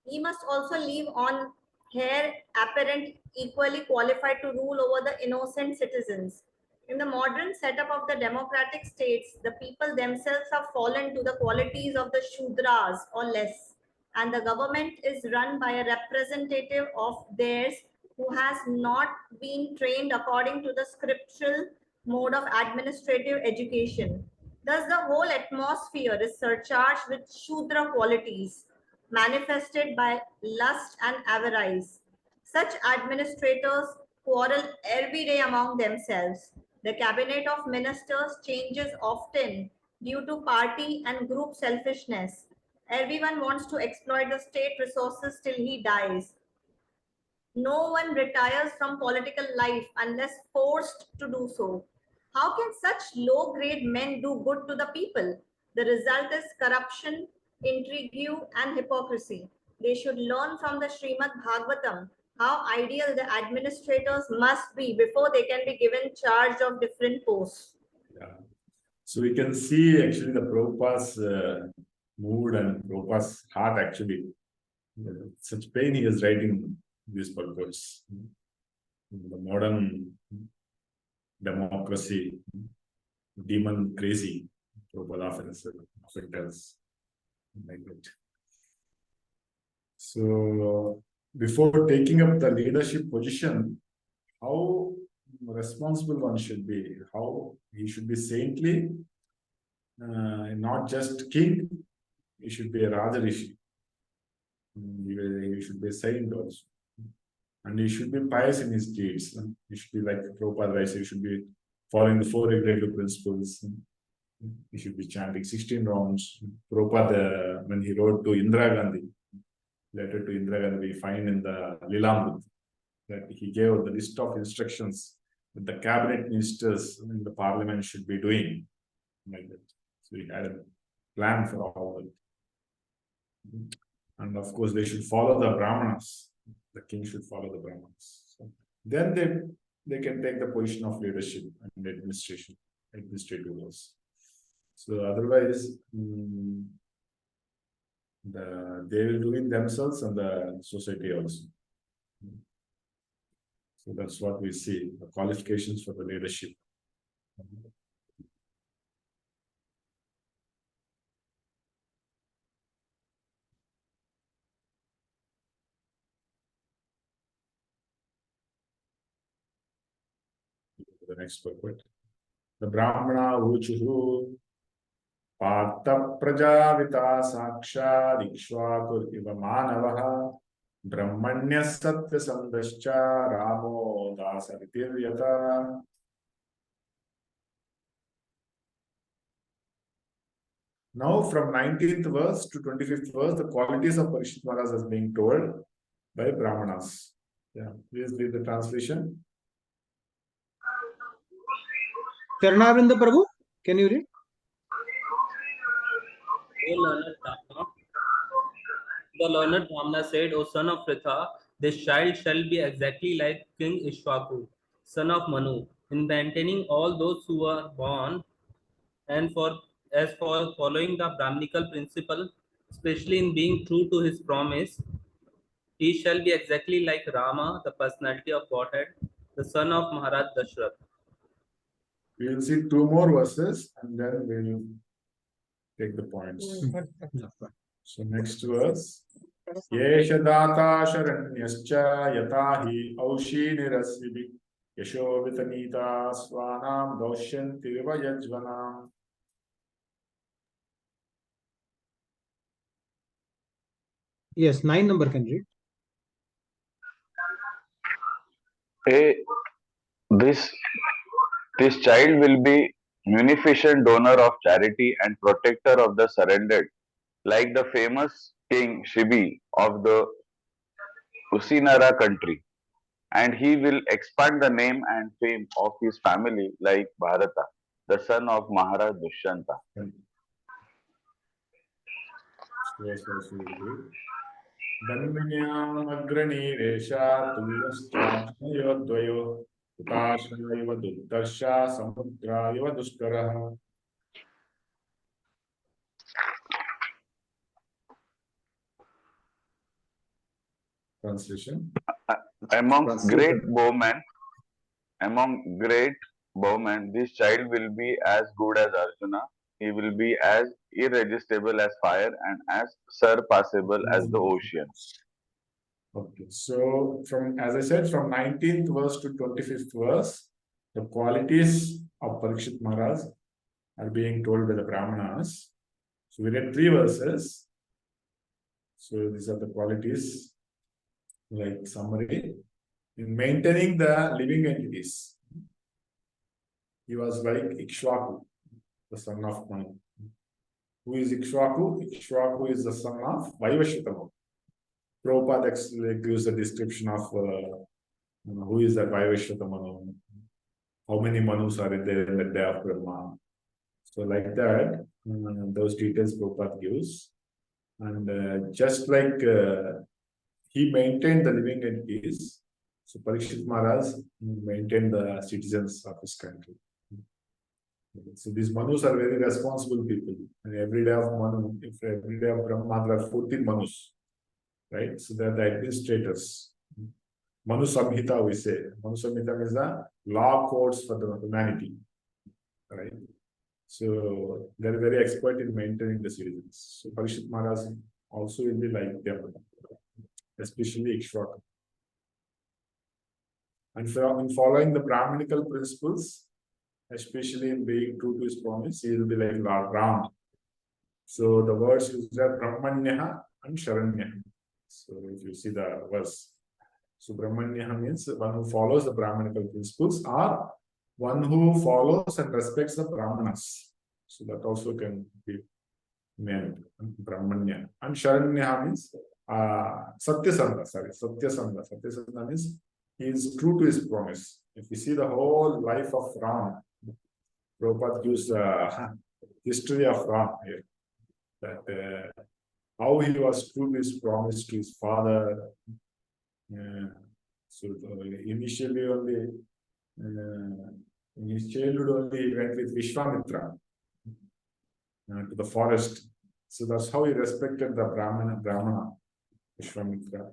He must also leave on heir apparent equally qualified to rule over the innocent citizens. In the modern setup of the democratic states, the people themselves have fallen to the qualities of the Shudras or less, and the government is run by a representative of theirs who has not been trained according to the scriptural mode of administrative education. Thus, the whole atmosphere is surcharged with Shudra qualities manifested by lust and avarice. Such administrators quarrel every day among themselves. The cabinet of ministers changes often due to party and group selfishness. Everyone wants to exploit the state resources till he dies. No one retires from political life unless forced to do so. How can such low-grade men do good to the people? The result is corruption, intrigue, and hypocrisy. They should learn from the Srimad Bhagavatam how ideal the administrators must be before they can be given charge of different posts. Yeah. So we can see actually the Prabhupada's mood and Prabhupada's heart actually. Such pain he is writing these purports. The modern democracy, demon crazy, Prabhupada often tells like that. So before taking up the leadership position, how responsible one should be, how he should be saintly, not just king, he should be a Raja Rishi. He should be a saint also. And he should be pious in his deeds. He should be like Prabhupada writes, he should be following the 4 regulative principles. He should be chanting 16 rounds. Prabhupada, when he wrote to Indira Gandhi, letter to Indira Gandhi, we find in the Lilamrut that he gave the list of instructions that the cabinet ministers in the parliament should be doing. Like that. So he had a plan for all that. And of course, they should follow the Brahmanas. The king should follow the Brahmanas. So then they can take the position of leadership and administrative roles. So otherwise, they will do it themselves and the society also. So that's what we see, the qualifications for the leadership. The next purport. The Brahmana Uchuhu Partha Prajavita Saksha Ikshvakur Iva Manavaha Brahmanya Satya Sandascha Ramo Dasaritiryata. Now from 19th verse to 25th verse, the qualities of Parikshit Maharaj is being told by Brahmanas. Yeah, please read the translation. Charanarinda Prabhu, can you read? The learned Brahmana said, O son of Pritha, this child shall be exactly like King Ishwaku, son of Manu, in maintaining all those who are born, and as for following the Brahminical principle, especially in being true to his promise, he shall be exactly like Rama, the personality of Godhead, the son of Maharaj Dashrath. We will see two more verses and then we will take the points. So next verse. Yesha data sharanyascha yatahi aushi nirasvibhi yasho vitanita svanam doshyanti vayajvanam. Yes, 9 number can read. This child will be munificent donor of charity and protector of the surrendered, like the famous king Shibi of the Usinara country, and he will expand the name and fame of his family like Bharata, the son of Maharaj Dushyanta. Dhanmanyam agrani resha tuyaschadvayo utashayava duddarsha samudrayava duskaraha. Translation. Among great bowmen, this child will be as good as Arjuna. He will be as irresistible as fire and as surpassable as the ocean. Okay, so as I said, from 19th verse to 25th verse, the qualities of Parikshit Maharaj are being told by the Brahmanas. So we read 3 verses. So these are the qualities, like summary. In maintaining the living entities, he was like Ikshvaku, the son of Manu. Who is Ikshvaku? Ikshvaku is the son of Vaibhava. Prabhupada gives a description of who is that Vaibhava Manu, how many Manus are there in the day of Brahma. So like that, those details Prabhupada gives. And just like he maintained the living entities, so Parikshit Maharaj maintained the citizens of his country. So these Manus are very responsible people. And every day of Manu, if every day of Brahma, there are 14 Manus, right? So they are the administrators. Manu Samhita, we say. Manu Samhita means the law codes for the humanity, right? So they are very expert in maintaining the citizens. So Parikshit Maharaj also will be like them, especially Ikshvaka. And in following the Brahminical principles, especially in being true to his promise, he will be like Lord Ram. So the words used are Brahmanyaha and Sharanyaha. So if you see the verse, so Brahmanyaha means one who follows the Brahminical principles, or one who follows and respects the Brahmanas. So that also can be named Brahmanya. And Sharanyaha means Satyasanga. Satyasanga means he is true to his promise. If you see the whole life of Ram, Prabhupada gives the history of Ram here. That how he was true to his promise to his father. So initially only in his childhood only he went with Vishwamitra. to the forest. So that's how he respected the Brahmana, Vishwamitra.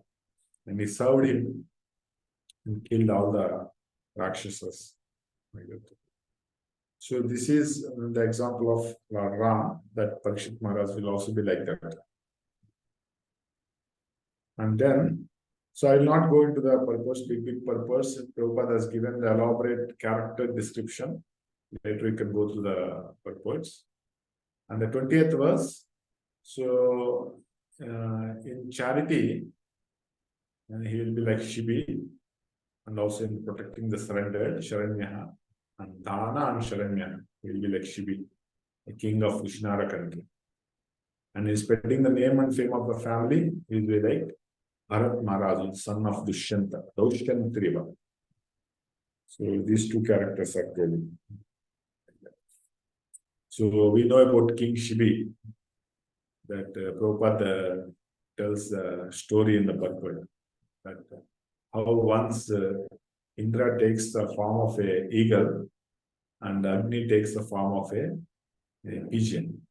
And he served him and killed all the Rakshasas. So this is the example of Lord Ram, that Parikshit Maharaj will also be like that. And then, so I will not go into the purpose, big purpose. Prabhupada has given the elaborate character description. Later we can go through the purports. And the 20th verse, so in charity, he will be like Shibi, and also in protecting the surrendered, Sharanyaha, and Dana and Sharanya, he will be like Shibi, the king of Ushnara country. And he's spreading the name and fame of the family, he will be like Bharat Maharaj, son of Dushyanta, Triva. So these two characters are really. So we know about King Shibi, that Prabhupada tells a story in the purport, that how once Indra takes the form of an eagle and Agni takes the form of a pigeon.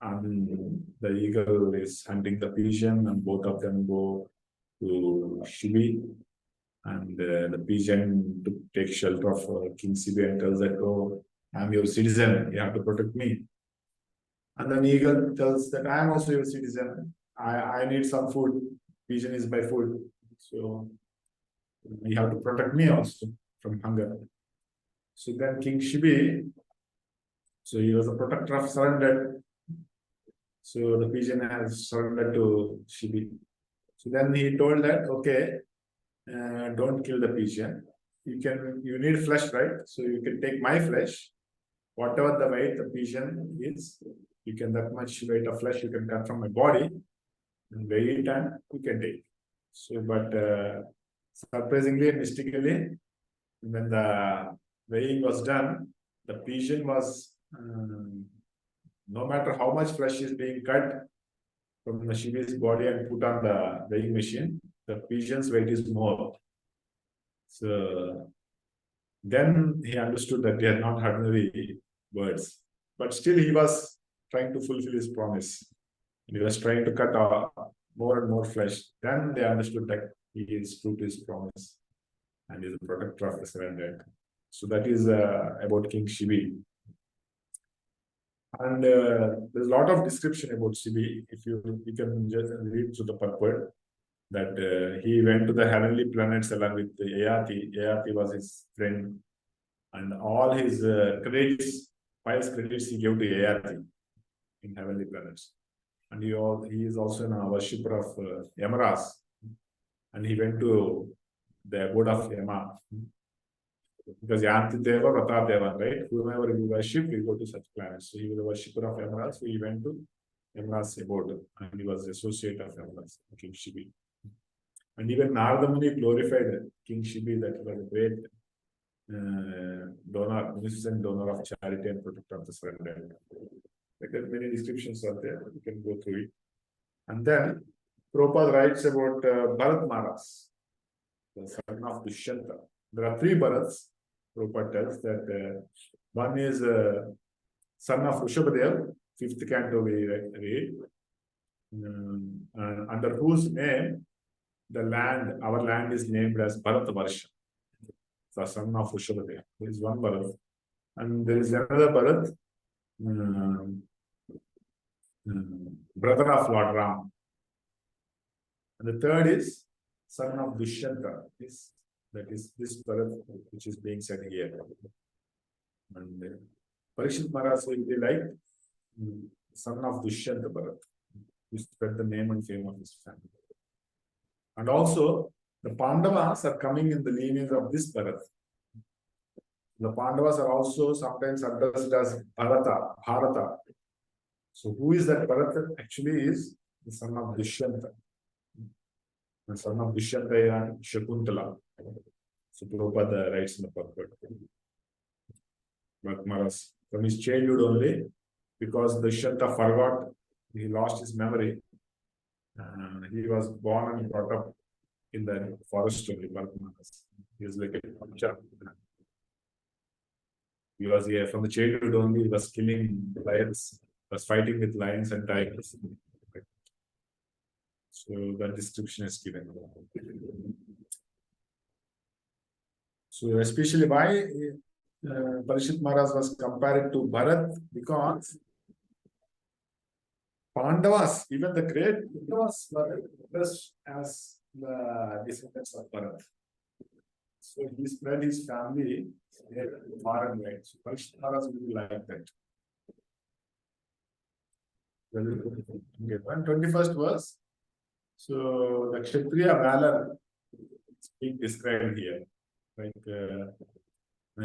And the eagle is hunting the pigeon, and both of them go to Shibi. And the pigeon to take shelter of King Shibi and tells that, oh, I'm your citizen, you have to protect me. And then eagle tells that I am also your citizen. I need some food. Pigeon is my food. So you have to protect me also from hunger. So then King Shibi, so he was a protector of surrendered. So the pigeon has surrendered to Shibi. So then he told that, okay, don't kill the pigeon. You need flesh, right? So you can take my flesh. Whatever the weight the pigeon is, you can, that much weight of flesh you can cut from my body and weigh it and you can take. So, but surprisingly and mystically, when the weighing was done, the pigeon was, no matter how much flesh is being cut from the Shibi's body and put on the weighing machine, the pigeon's weight is more. So then he understood that they are not ordinary words, but still he was trying to fulfill his promise. And he was trying to cut more and more flesh. Then they understood that he is true to his promise and is a protector of the surrendered. So that is about King Shibi. And there's a lot of description about Shibi. If you can just read through the purport, that he went to the heavenly planets along with Ayati. Ayati was his friend, and all his credits, pious credits, he gave to Ayati in heavenly planets. And he is also a worshipper of Yamaras, and he went to the abode of Yama. Because Yanti Deva, Rata Deva, right? Whoever you worship, you go to such planets. So he was a worshipper of Yamaras, so he went to Yamaras abode, and he was associate of Yamaras, King Shibi. And even Narada Muni glorified King Shibi, that he was a great donor, munificent donor of charity and protector of the surrendered. Like that, many descriptions are there. You can go through it. And then Prabhupada writes about Bharat Maharaj, the son of Dushyanta. There are three Bharats. Prabhupada tells that one is son of Rishabhadev, 5th canto we read, under whose name the land, our land is named as Bharatavarsha, the son of Rishabhadev. There is one Bharat. And there is another Bharat, brother of Lord Ram. And the third is son of Dushyanta. That is this Bharat which is being said here. And Parikshit Maharaj will be like son of Dushyanta Bharat, who spread the name and fame of his family. And also, the Pandavas are coming in the lineage of this Bharat. The Pandavas are also sometimes addressed as Bharata. So who is that Bharata? Actually is the son of Dushyanta. The son of Dushyanta and Shakuntala. So Prabhupada writes in the purport. But Maharaj, from his childhood only, because Dushyanta forgot, he lost his memory. He was born and brought up in the forest only. He was like a child. He was here from the childhood only. He was killing lions was fighting with lions and tigers. So the description is given. So especially why Parishit Maharaj was compared to Bharat, because Pandavas, even the great Pandavas, were addressed as the descendants of Bharat. So he spread his family far and wide. So Parishit Maharaj will be like that. Okay, 121st verse. So the Kshatriya valor is being described here. Like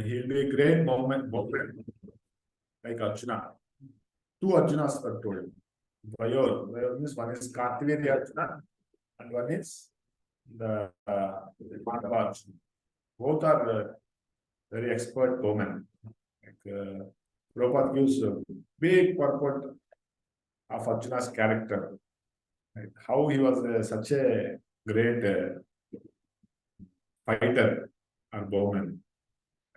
he'll be a great moment like Arjuna. Two Arjunas were told. Vayor means one is Kartivedi Arjuna and one is the Pandava Arjuna. Both are very expert bowmen. Like Prabhupada gives a big purport of Arjuna's character. Like how he was such a great fighter or bowman.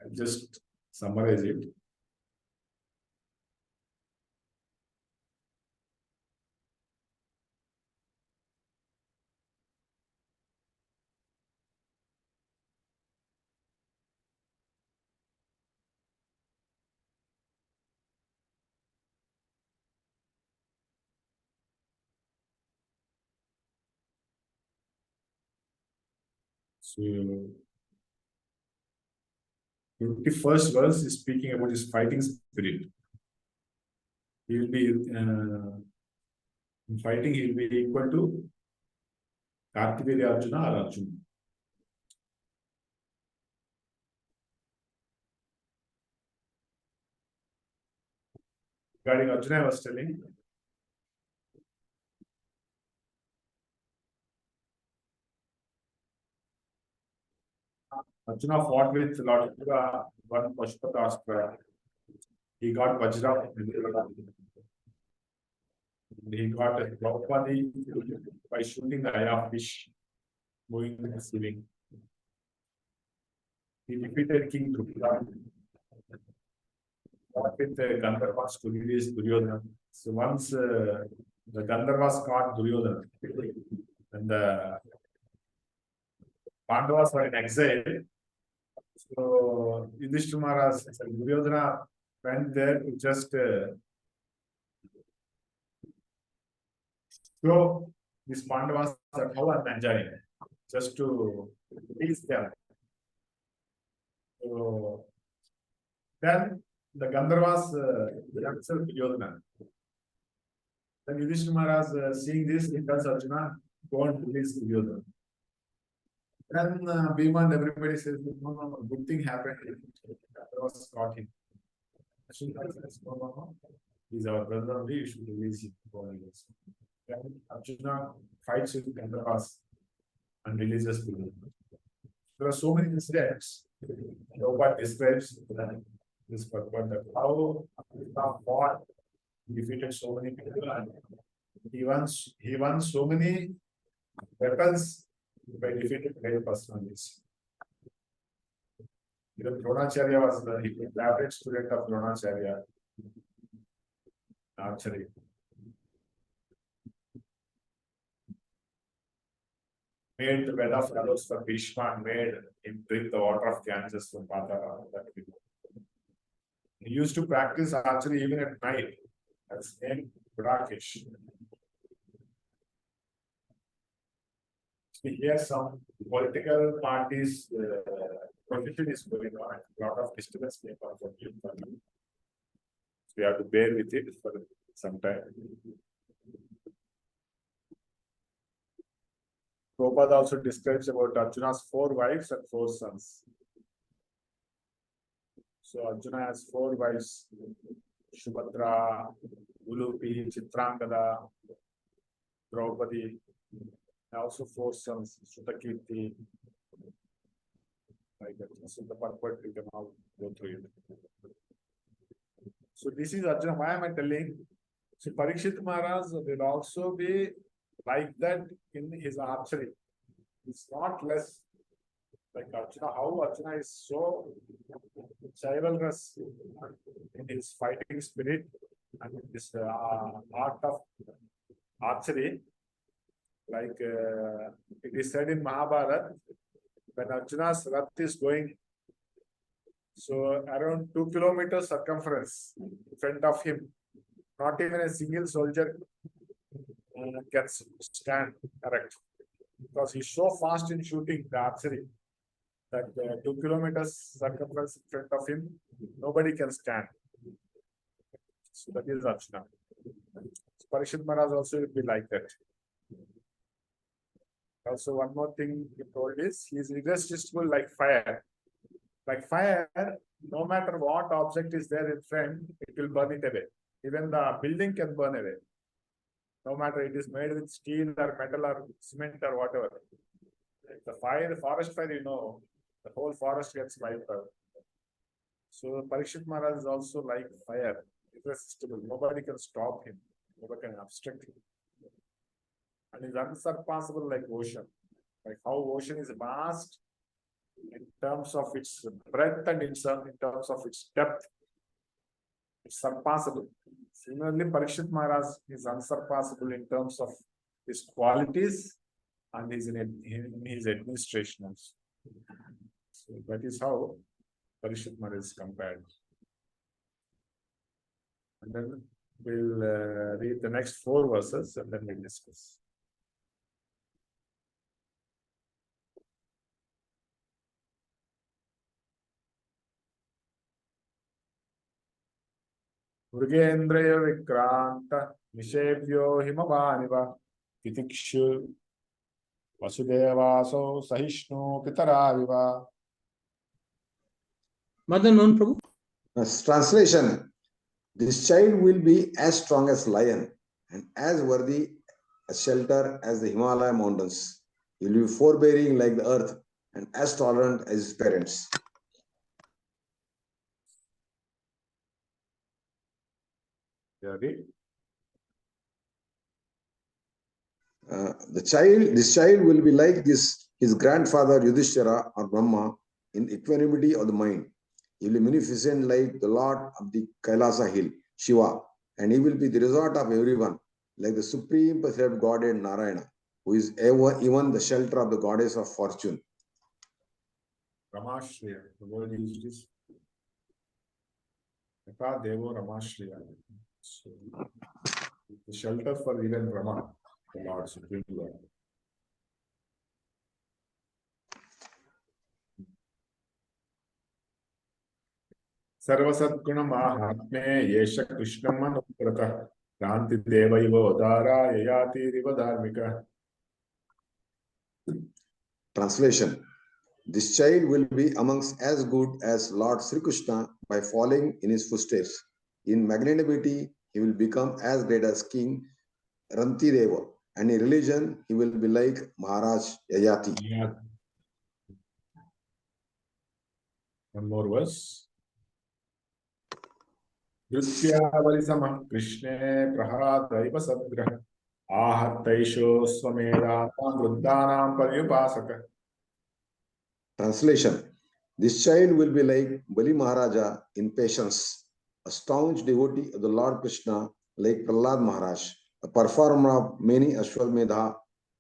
I'll just summarize it. So 51st verse is speaking about his fighting spirit. He will be in fighting, he will be equal to Kartivedi Arjuna or Arjuna. Regarding Arjuna, I was telling. Arjuna fought with Lord Shiva, one Pashupata. He got Vajra. He got Draupadi by shooting the eye of fish, moving to the ceiling. He defeated King Drupada. Fought with the Gandharvas to release Duryodhana. So once the Gandharvas caught Duryodhana, and the Pandavas were in exile. So Yudhishthira Maharaj, Duryodhana went there to just show these Pandavas that how I'm enjoying, just to please them. So then the Gandharvas themselves Duryodhana. Then Yudhishthira Maharaj seeing this, he tells Arjuna, go and release Duryodhana. Then Bhima and everybody says, no, good thing happened. Gandharvas caught him. Ashwin says, no, he's our brother only, you should release him. Then Arjuna fights with Gandharvas and releases Duryodhana. There are so many incidents. Prabhupada describes this purport that how Arjuna fought, defeated so many people, and he won so many weapons by defeating great personalities. Even Dronacharya was the average student of Dronacharya. Archery. Made the bed of fellows for Bhishma and made him drink the water of Ganges from Patara. He used to practice archery even at night. That's named Brakesh. Here some political parties profession is going on. A lot of disturbance came out from him. So we have to bear with it for some time. Prabhupada also describes about Arjuna's 4 wives and 4 sons. So Arjuna has 4 wives: Subhadra, Ulupi, Chitrangada, Draupadi. Also 4 sons, Sutakirti. Like that. So the purport we can all go through it. So this is Arjuna. Why am I telling? So Parikshit Maharaj will also be like that in his archery. It's not less like Arjuna. How Arjuna is so chivalrous in his fighting spirit. And this art of archery, like it is said in Mahabharata, when Arjuna's Rath is going, so around 2 kilometers circumference in front of him, not even a single soldier can stand correct, because he's so fast in shooting the archery that 2 kilometers circumference in front of him, nobody can stand. So that is Arjuna. Parikshit Maharaj also will be like that. Also, one more thing he told is, he is irresistible like fire. Like fire, no matter what object is there in front, it will burn it away. Even the building can burn away. No matter it is made with steel or metal or cement or whatever. The fire, the forest fire, you know, the whole forest gets wiped out. So Parikshit Maharaj is also like fire, irresistible. Nobody can stop him. Nobody can obstruct him. And is unsurpassable like ocean. Like how ocean is vast in terms of its breadth and in terms of its depth. It's surpassable. Similarly, Parikshit Maharaj is unsurpassable in terms of his qualities and in his administration also. So that is how Parikshit Maharaj is compared. And then we'll read the next 4 verses and then we'll discuss. Mrugendraya Vikranta Nishevyo Himavaniva Titikshu Vasudevaso Sahishnu Pitaraviva. Madan Mohan Prabhu. Translation. This child will be as strong as lion and as worthy a shelter as the Himalaya mountains. He will be forbearing like the earth and as tolerant as his parents. This child will be like his grandfather Yudhishthira or Brahma in equanimity of the mind. He will be magnificent like the Lord of the Kailasa hill, Shiva, and he will be the resort of everyone, like the supreme personality godhead Narayana, who is even the shelter of the goddess of fortune. Ramashriya, the word used is Devo Ramashriya. So, the shelter for even Brahma, the Lord, Supreme Lord. Sarvasatguna Mahatme Yesha Krishna Manuprata Ranti Devaivo Dara Yayati Riva Dharmika. Translation. This child will be amongst as good as Lord Sri Krishna by following in his footsteps. In magnanimity, he will become as great as King Ranti Deva, and in religion, he will be like Maharaj Yayati. Yeah. One more verse. Drithyavalisama Krishne Praharadaiva Sadgraha Ahataisho Swameda Vruddhanam Paryupasaka. Translation. This child will be like Bali Maharaja in patience, a staunch devotee of the Lord Krishna like Prahlad Maharaj, a performer of many Ashwamedha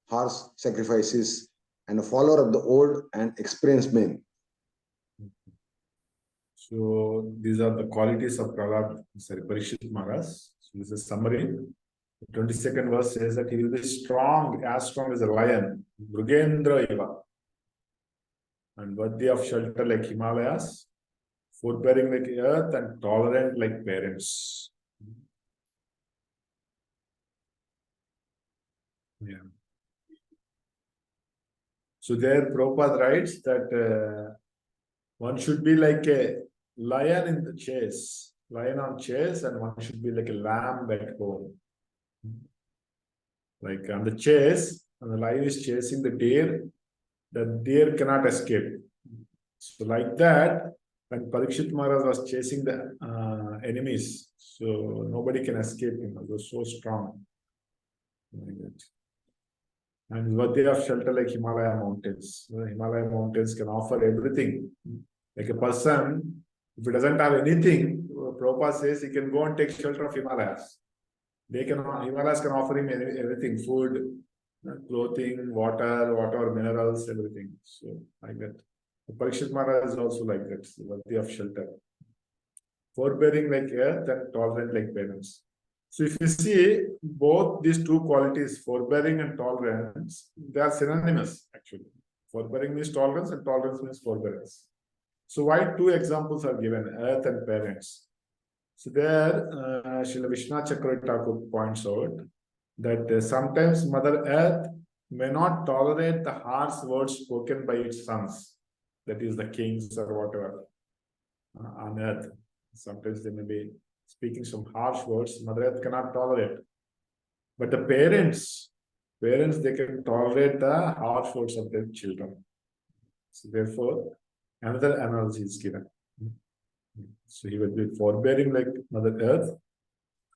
horse sacrifices, and a follower of the old and experienced men. So these are the qualities of Parikshit Maharaj. So this is a summary. The 22nd verse says that he will be strong as a lion, Mrugendra Iva, and worthy of shelter like Himalayas, forbearing like earth, and tolerant like parents. Yeah. So there Prabhupada writes that one should be like a lion in the chase, lion on chase, and one should be like a lamb at home. Like on the chase, and the lion is chasing the deer cannot escape. So like that, when Parikshit Maharaj was chasing the enemies, so nobody can escape him. He was so strong. And worthy of shelter like Himalaya mountains. The Himalaya mountains can offer everything. Like a person If he doesn't have anything, Prabhupada says he can go and take shelter of Himalayas. Himalayas can offer him everything, food, clothing, water, whatever, minerals, everything. So like that. Parikshit Maharaj is also like that, worthy of shelter. Forbearing like earth and tolerant like parents. So if you see both these two qualities, forbearing and tolerance, they are synonymous actually. Forbearing means tolerance and tolerance means forbearance. So why two examples are given, earth and parents? So there, Srila Vishwanath Chakravarti Thakur points out that sometimes Mother Earth may not tolerate the harsh words spoken by its sons, that is the kings or whatever on earth. Sometimes they may be speaking some harsh words, Mother Earth cannot tolerate. But the parents, they can tolerate the harsh words of their children. So therefore, another analogy is given. So he will be forbearing like Mother Earth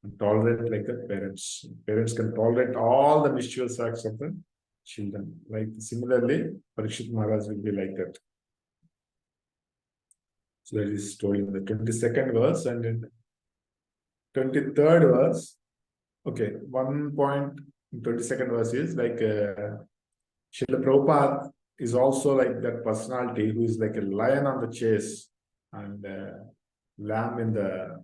and tolerant like the parents. Parents can tolerate all the mischievous acts of the children. Like similarly, Parikshit Maharaj will be like that. So that is told in the 22nd verse and in 23rd verse. Okay, 1 point in 22nd verse is like Srila Prabhupada is also like that personality who is like a lion on the chase and lamb in the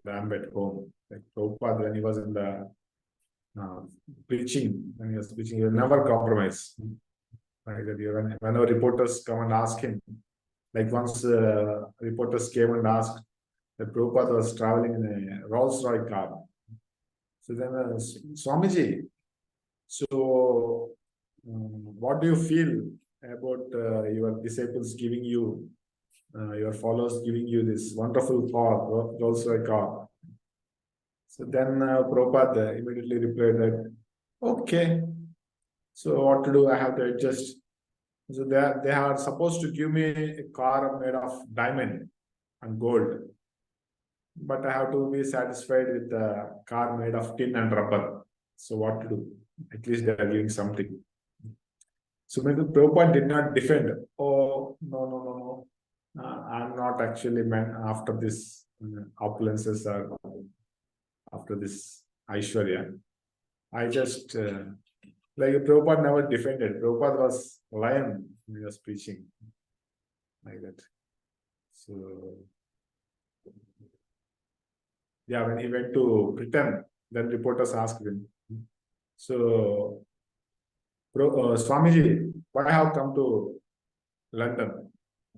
lamb at home. Like Prabhupada, when he was in the preaching, when he was preaching, he will never compromise. Like that, whenever reporters come and ask him, like once reporters came and asked that Prabhupada was traveling in a Rolls-Royce car. So then, Swamiji, so what do you feel about your disciples giving you, your followers giving you this wonderful car, Rolls-Royce car? So then Prabhupada immediately replied that, okay, so what to do? I have to adjust. So they are supposed to give me a car made of diamond and gold, but I have to be satisfied with the car made of tin and rubber. So what to do? At least they are giving something. So maybe Prabhupada did not defend. Oh, no. I'm not actually meant after this opulences or after this Aishwarya. I just, like Prabhupada never defended. Prabhupada was lion when he was preaching. Like that. So, yeah, when he went to Britain, then reporters asked him, so, Swamiji, why have come to London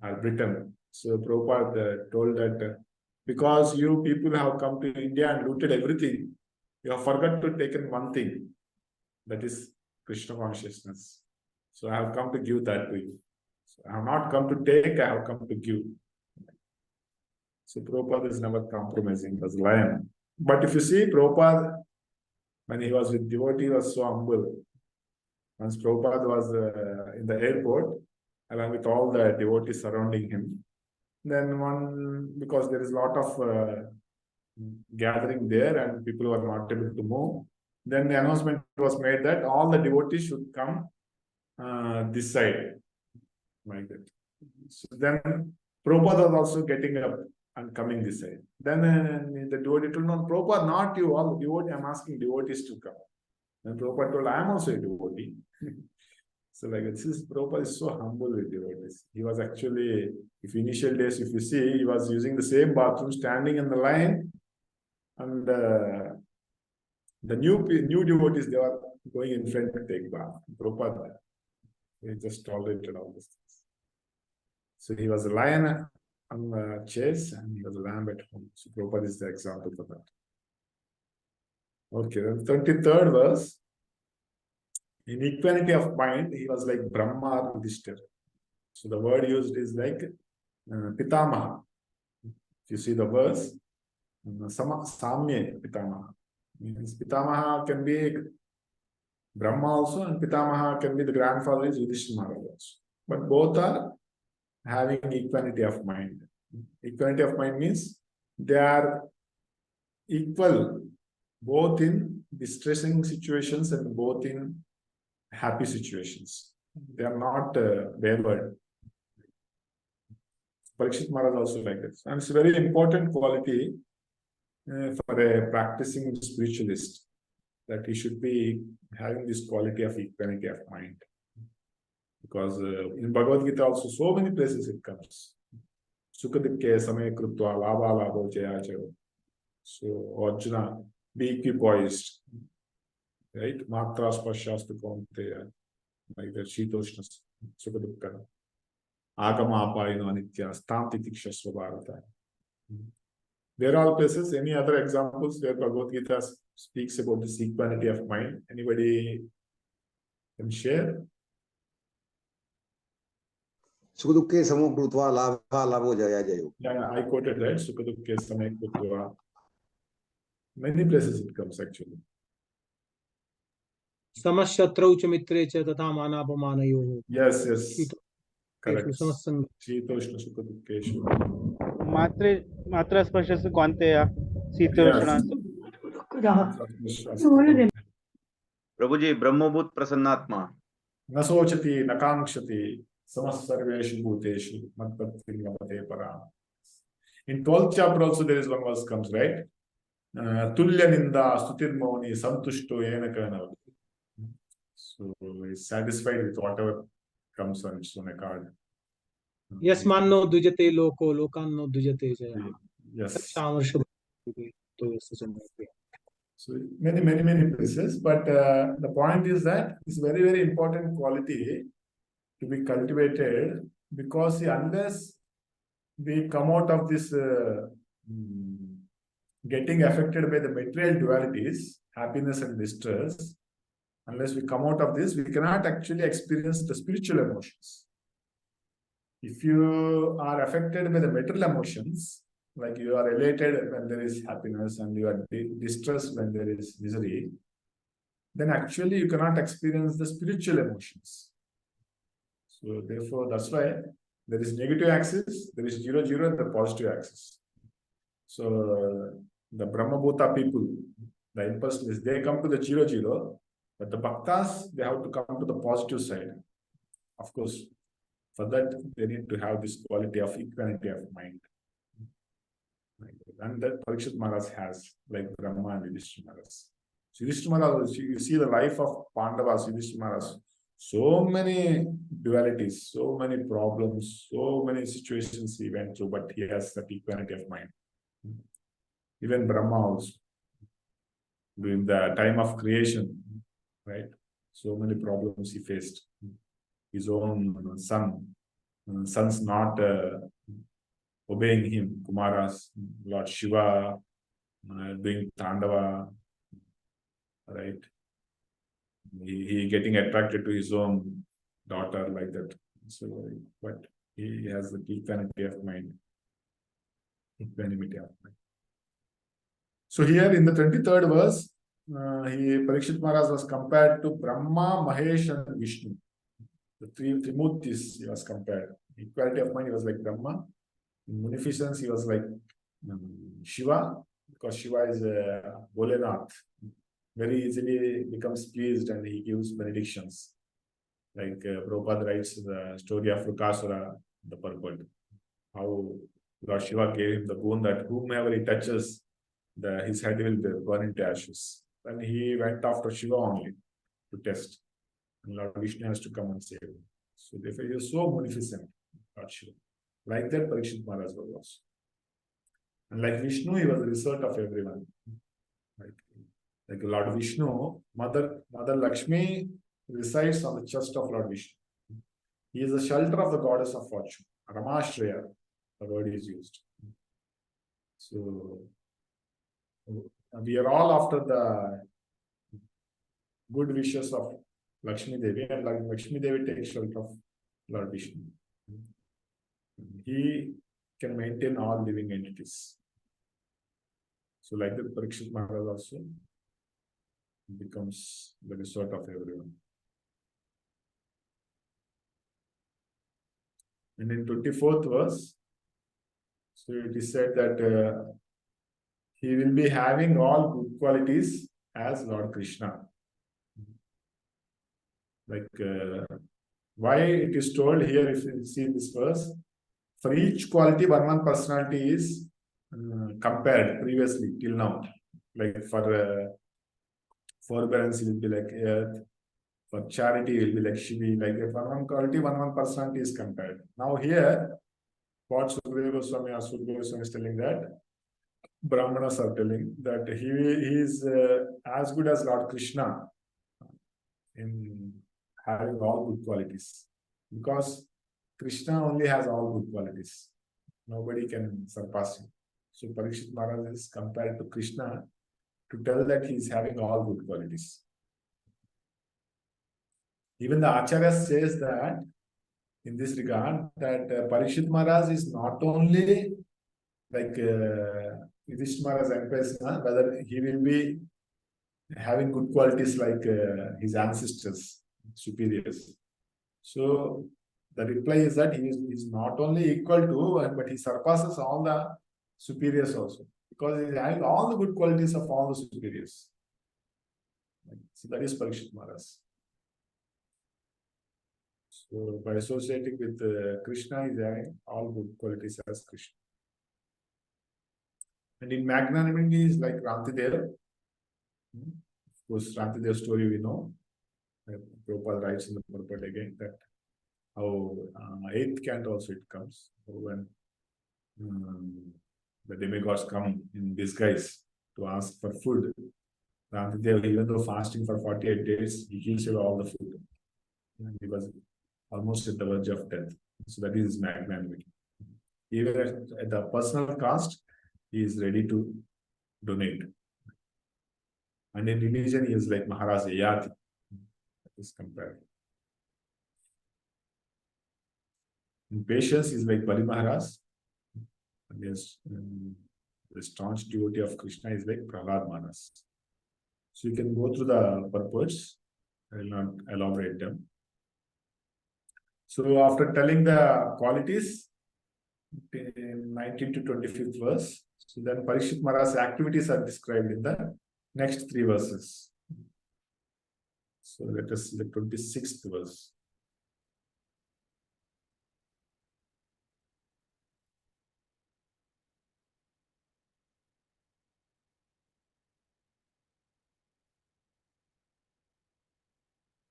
or Britain? So Prabhupada told that because you people have come to India and looted everything, you have forgot to take in one thing, that is Krishna consciousness. So I have come to give that to you. So I have not come to take, I have come to give. So Prabhupada is never compromising as lion. But if you see Prabhupada, when he was with devotee, he was so humble. Once Prabhupada was in the airport, along with all the devotees surrounding him, then because there is a lot of gathering there and people were not able to move, then the announcement was made that all the devotees should come this side, like that. So then Prabhupada was also getting up and coming this side. Then the devotee told, no, Prabhupada, not you, all devotees, I'm asking devotees to come. Then Prabhupada told, I am also a devotee. So like this, Prabhupada is so humble with devotees. He was actually, if initial days, if you see, he was using the same bathroom, standing in the line, and the new devotees, they were going in front to take bath. Prabhupada, he just tolerated all these things. So he was a lion on the chase and he was a lamb at home. So Prabhupada is the example for that. Okay, then 23rd verse. In equanimity of mind, he was like Brahma or Yudhishthira. So the word used is like Pitamaha. If you see the verse, Samye Pitamaha. Means Pitamaha can be Brahma also, and Pitamaha can be the grandfather is Yudhishthira Maharaj also. But both are having equanimity of mind. Equanimity of mind means they are equal both in distressing situations and both in happy situations. They are not wavered. Parikshit Maharaj also like this. And it's a very important quality for a practicing spiritualist, that he should be having this quality of equanimity of mind. Because in Bhagavad Gita also, so many places it comes. Sukhadukke samaya krutva labha labho jaya jayo. So Arjuna, be equipoised. Right? Matra spashastu kaunteya. Like that, Shitoshna Sukhadukkha. Agama apayino anitya. Stam titikshasva bharata. There are all places. Any other examples where Bhagavad Gita speaks about this equanimity of mind? Anybody can share? Sukhadukke samo krutva labha labho jaya jayo. Yeah, I quoted that. Sukhadukke samaya krutva. Many places it comes actually. Samashatrau cha mitre cha tatha manapamanayoh. Yes, yes. Correct. Shitoshna Sukhadukkeshu. Matra spashasya kaunteya. Shitoshna. Prabhuji, Brahmabhut Prasannatma. Nasochati, Nakangshati, Samasarveshu Bhuteshu, Matpatim Lamate Para. In 12th chapter also there is one verse comes, right? Tulya Ninda, Stutir Mauni, Santushto Yena Kanavati. So he's satisfied with whatever comes on its own account. Yes, manno dujate loko, lokanno dujate jaya. Yes. So many places, but the point is that it's very, very important quality to be cultivated, because unless we come out of this getting affected by the material dualities, happiness and distress, unless we come out of this, we cannot actually experience the spiritual emotions. If you are affected by the material emotions, like you are elated when there is happiness and you are distressed when there is misery, then actually you cannot experience the spiritual emotions. So therefore, that's why there is negative axis, there is 0, 0, and the positive axis. So the Brahmabhuta people, the impersonalists, they come to the 0, 0, but the bhaktas, they have to come to the positive side. Of course, for that, they need to have this quality of equanimity of mind. And that Parikshit Maharaj has, like Brahma and Yudhishthira Maharaj. So Yudhishthira Maharaj, you see the life of Pandavas, Yudhishthira Maharaj, so many dualities, so many problems, so many situations he went through, but he has that equanimity of mind. Even Brahma also, during the time of creation, right? So many problems he faced. His own son's not obeying him, Kumaras, Lord Shiva, doing Tandava, right? He getting attracted to his own daughter like that. So, but he has the equanimity of mind. Equanimity of mind. So here in the 23rd verse, Parikshit Maharaj was compared to Brahma, Mahesh, and Vishnu. The three Trimurtis he was compared. Equality of mind, he was like Brahma. In munificence, he was like Shiva, because Shiva is a Bholenath. Very easily becomes pleased and he gives benedictions. Like Prabhupada writes the story of Rukasura, the purport. How Lord Shiva gave him the boon that whomever he touches, his head will burn into ashes. And he went after Shiva only to test. And Lord Vishnu has to come and save him. So therefore he was so munificent, Lord Shiva. Like that Parikshit Maharaj was also. And like Vishnu, he was the resort of everyone. Like Lord Vishnu, Mother Lakshmi resides on the chest of Lord Vishnu. He is the shelter of the goddess of fortune. Ramashreya, the word is used. So we are all after the good wishes of Lakshmi Devi, and like Lakshmi Devi takes shelter of Lord Vishnu. He can maintain all living entities. So like that, Parikshit Maharaj also becomes the resort of everyone. And in 24th verse, so it is said that he will be having all good qualities as Lord Krishna. Like why it is told here, if you see this verse, For each quality, one personality is compared previously till now. Like for forbearance, it will be like earth. For charity, it will be like Shivi. Like one quality, one personality is compared. Now here, what Sukadeva Goswami or Sukadeva Goswami is telling that Brahmanas are telling that he is as good as Lord Krishna in having all good qualities, because Krishna only has all good qualities. Nobody can surpass him. So Parikshit Maharaj is compared to Krishna to tell that he is having all good qualities. Even the Acharya says that in this regard, that Parikshit Maharaj is not only like Yudhishthira Maharaj implies whether he will be having good qualities like his ancestors, superiors. So the reply is that he is not only equal to, but he surpasses all the superiors also, because he is having all the good qualities of all the superiors. So that is Parikshit Maharaj. So by associating with Krishna, he is having all good qualities as Krishna. And in magnanimity is like Rantideva. Of course, Rantideva story we know. Prabhupada writes in the Prabhupada again that how 8th canto also it comes when the demigods come in disguise to ask for food. Rantideva, even though fasting for 48 days, he heals away all the food. He was almost at the verge of death. So that is magnanimity. Even at the personal cost, he is ready to donate. And in religion, he is like Maharaj Yati. That is compared. In patience, he is like Bali Maharaj. And yes, the staunch devotee of Krishna is like Prahlad Maharaj. So you can go through the purports. I will not elaborate them. So after telling the qualities, in 19th to 25th verse, so then Parikshit Maharaj's activities are described in the next 3 verses. So let us see the 26th verse.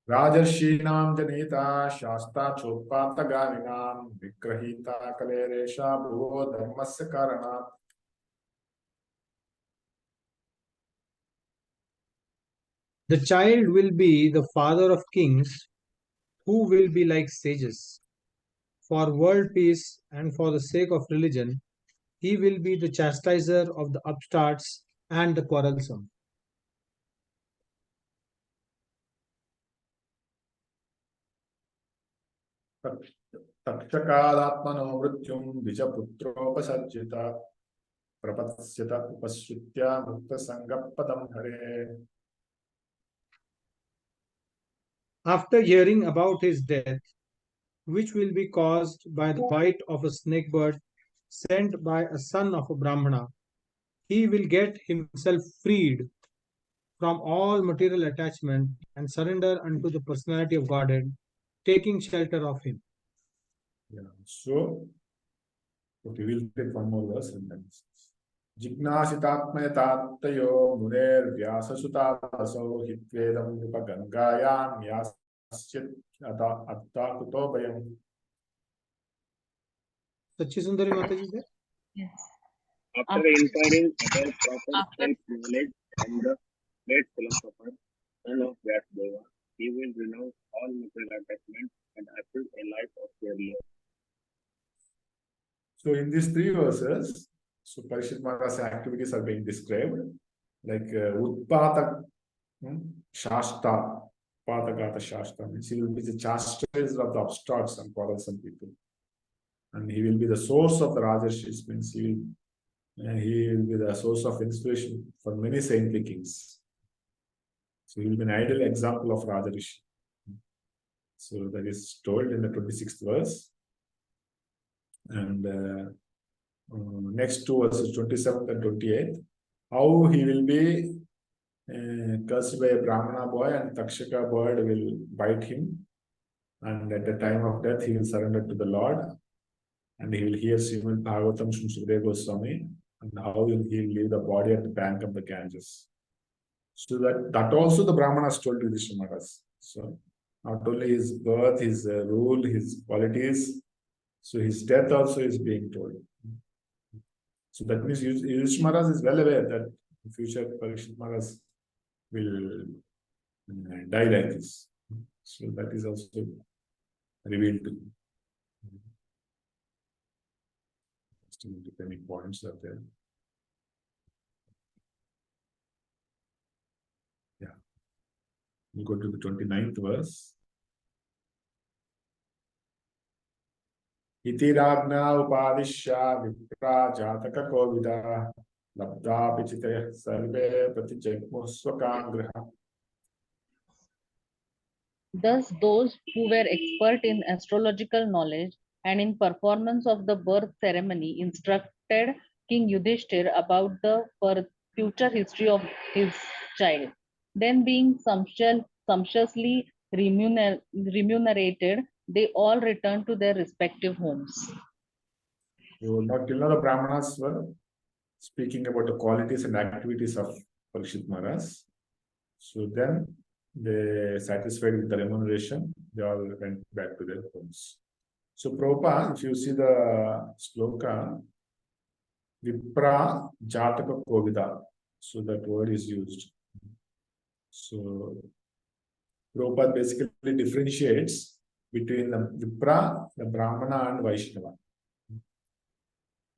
Rajarshinam janita shasta chopata ganinam vikrahita kaleresha bhuvo dharmasya karanat. The child will be the father of kings who will be like sages. For world peace and for the sake of religion, he will be the chastiser of the upstarts and the quarrelsome. Takshakalatmano mrityum dijaputropasarjita prapasyata upashyutya mukta sangappadam hare. After hearing about his death, which will be caused by the bite of a snake bird sent by a son of a Brahmana, he will get himself freed from all material attachment and surrender unto the personality of Godhead, taking shelter of him. Yeah. So, okay, we'll take one more verse and then Jignasitatmayatattayo muner vyasasutaso hitvedam nipagangayam yasyat atta kutobayam. Sachisundari Mataji there? Yes. After inquiring about proper self-knowledge from the great philosopher, son of Vaibhava, he will renounce all material attachments and achieve a life of pure love. So in these 3 verses, so Parikshit Maharaj's activities are being described like Utpata Shasta, Patagata Shasta means he will be the chastiser of the upstarts and quarrelsome people. And he will be the source of the Rajarshis, means he will be the source of inspiration for many saintly kings. So he will be an ideal example of Rajarishi. So that is told in the 26th verse. And next 2 verses, 27th and 28th, how he will be cursed by a Brahmana boy and Takshaka bird will bite him. And at the time of death, he will surrender to the Lord. and he will hear Srimad Bhagavatam from Sukadeva Goswami, and how will he leave the body at the bank of the Ganges. So that also the Brahmanas told to Yudhishthira Maharaj. So not only his birth, his rule, his qualities, so his death also is being told. So that means Yudhishthira Maharaj is well aware that in future Parikshit Maharaj will die like this. So that is also revealed to him. Still, any points are there? Yeah. We go to the 29th verse. Iti ragna upadishya vipra jataka kovida labda pichitaya sarve pratijagmo swakangraha. Thus, those who were expert in astrological knowledge and in performance of the birth ceremony instructed King Yudhishthir about the future history of his child. Then, being sumptuously remunerated, they all returned to their respective homes. So, now till now the Brahmanas were speaking about the qualities and activities of Parikshit Maharaj. So then they satisfied with the remuneration, they all went back to their homes. So Prabhupada, if you see the sloka, Vipra Jataka Kovida, so that word is used. So Prabhupada basically differentiates between the Vipra, the Brahmana and Vaishnava.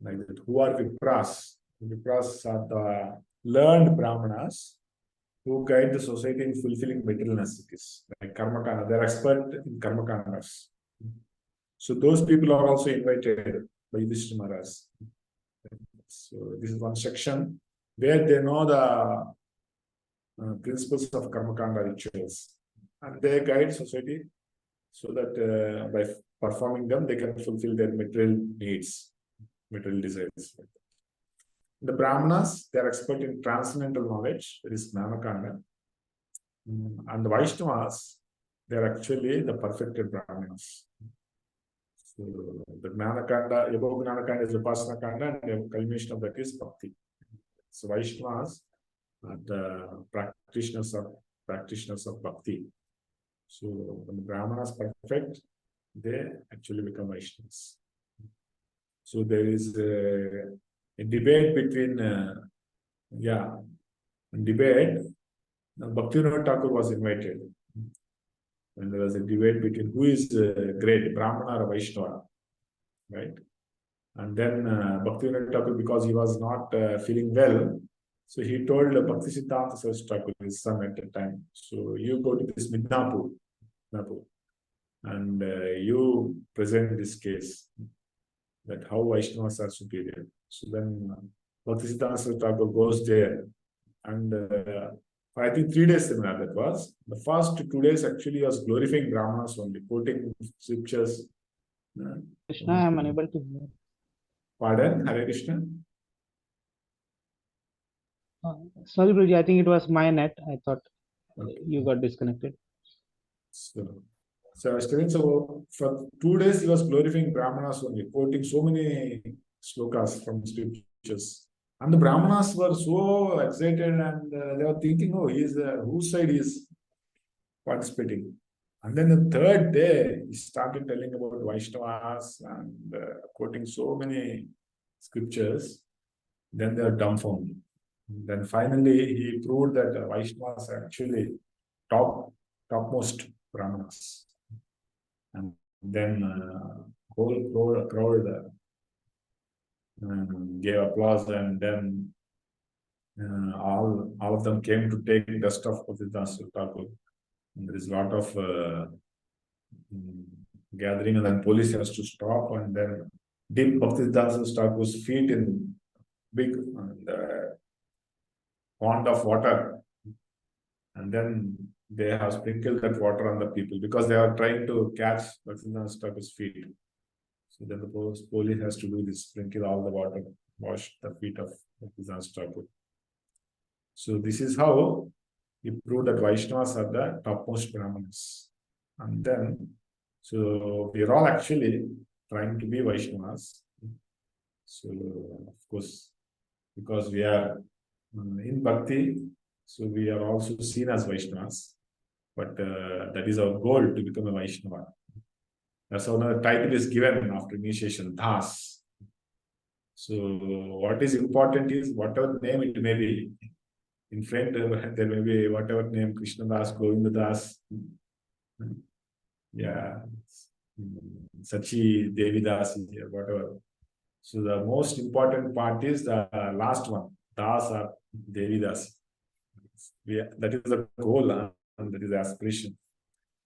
Like that. Who are Vipras? Vipras are the learned Brahmanas who guide the society in fulfilling material necessities, like Karmakanda. They are expert in Karmakandas. So those people are also invited by Yudhishthira Maharaj. So this is one section where they know the principles of Karmakanda rituals, and they guide society so that by performing them, they can fulfill their material needs, material desires. The Brahmanas, they are expert in transcendental knowledge, that is Jnanakanda. And the Vaishnavas, they are actually the perfected Brahmanas. So the Jnanakanda, above Jnanakanda is Upasana Kanda, and the culmination of that is Bhakti. So Vaishnavas are the practitioners of Bhakti. So when the Brahmanas perfect, they actually become Vaishnavas. So there is a debate between, Bhaktivedanta Thakur was invited. And there was a debate between who is great, Brahmana or Vaishnava, right? And then Bhaktivedanta Thakur, because he was not feeling well, so he told Bhaktisiddhanta Saraswati Thakur, his son at the time, so you go to this Midnapur, and you present this case, that how Vaishnavas are superior. So then Bhaktisiddhanta Saraswati Thakur goes there, and I think 3 days seminar that was. The first 2 days actually was glorifying Brahmanas only, quoting scriptures. Krishna, I am unable to hear. Pardon? Hare Krishna? Sorry, Prabhuji, I think it was my net. I thought you got disconnected. So I was telling, so for 2 days he was glorifying Brahmanas only, quoting so many slokas from scriptures. And the Brahmanas were so excited, and they were thinking, oh, he is whose side he is participating. And then the 3rd day, he started telling about Vaishnavas and quoting so many scriptures. Then they are dumbfounded. Then finally, he proved that Vaishnavas are actually topmost Brahmanas. And then whole crowd gave applause, and then all of them came to take dust of Bhaktisiddhanta Thakur. And there is a lot of gathering, and then police has to stop and then dip Bhaktisiddhanta Thakur's feet in big pond of water, and then they have sprinkled that water on the people because they are trying to catch Bhaktisiddhanta Thakur's feet. So then the police has to do this, sprinkle all the water, wash the feet of Bhaktisiddhanta Thakur. So this is how he proved that Vaishnavas are the topmost Brahmanas. And then, so we are all actually trying to be Vaishnavas. So, of course, because we are in Bhakti, so we are also seen as Vaishnavas. But that is our goal, to become a Vaishnava. That's how the title is given after initiation, Das. So what is important is whatever name it may be. In front, there may be whatever name, Krishna Das, Govinda Das, yeah, Sachi, Devi Das, whatever. So the most important part is the last one, Das or Devi Das. That is the goal and that is the aspiration.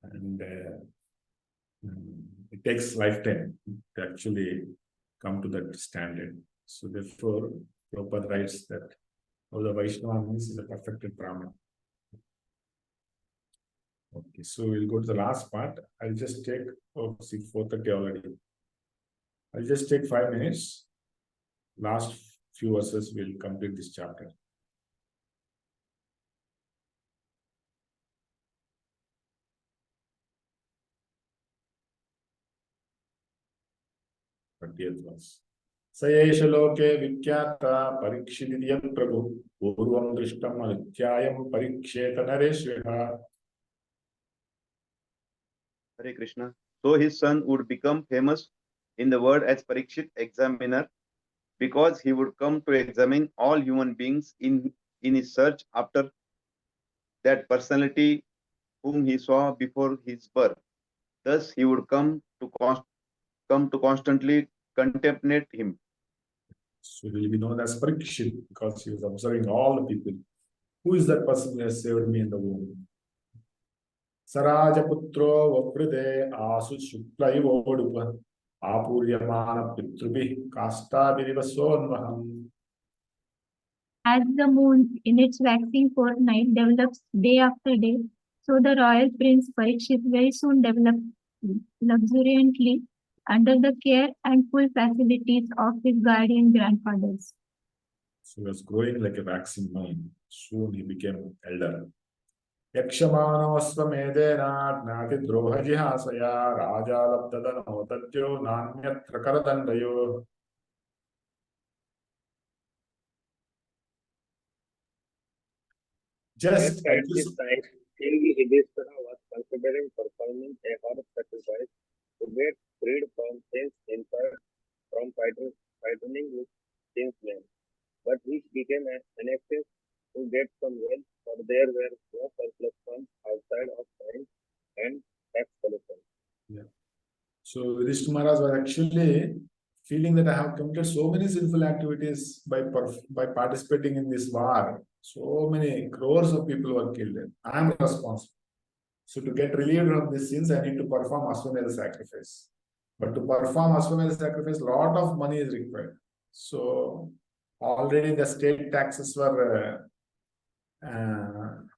And it takes lifetime to actually come to that standard. So therefore, Prabhupada writes that the Vaishnava means is a perfected Brahman. Okay, so we'll go to the last part. I'll just take 4:30 already. I'll just take 5 minutes. Last few verses will complete this chapter. Sayesha loke vikyata parikshidiyam prabhu purvam drishtam adhyayam pariksheta nareshveha. Hare Krishna. So his son would become famous in the world as Parikshit examiner, because he would come to examine all human beings in his search after that personality whom he saw before his birth. Thus he would come to constantly contemplate him. So he will be known as Parikshit because he was observing all the people. Who is that person who has saved me in the womb? Saraja putro vapride asu shuklaiva odupa apuryamana pitrubi kasta virivasonvaham. As the moon in its waxing fortnight develops day after day, so the royal prince Parikshit very soon developed luxuriantly under the care and full facilities of his guardian grandfathers. So he was growing like a waxing moon. Soon he became elder. Yakshamano Nati Drohajihasaya Raja Labdadano Tatyo Nanyatra Karadandayo. Just at this time, King Yudhishthira was considering performing a horse sacrifice to get freed from chains imposed from fighting with kinsmen. But he became anxious to get some wealth, for there were no surplus funds outside of time and tax collection. Yeah. So Yudhishthira Maharaj was actually feeling that I have committed so many sinful activities by participating in this war. So many crores of people were killed. I am responsible. So to get relieved from these sins, I need to perform Ashwamedha sacrifice. But to perform Ashwamedha sacrifice, a lot of money is required. So already the state taxes were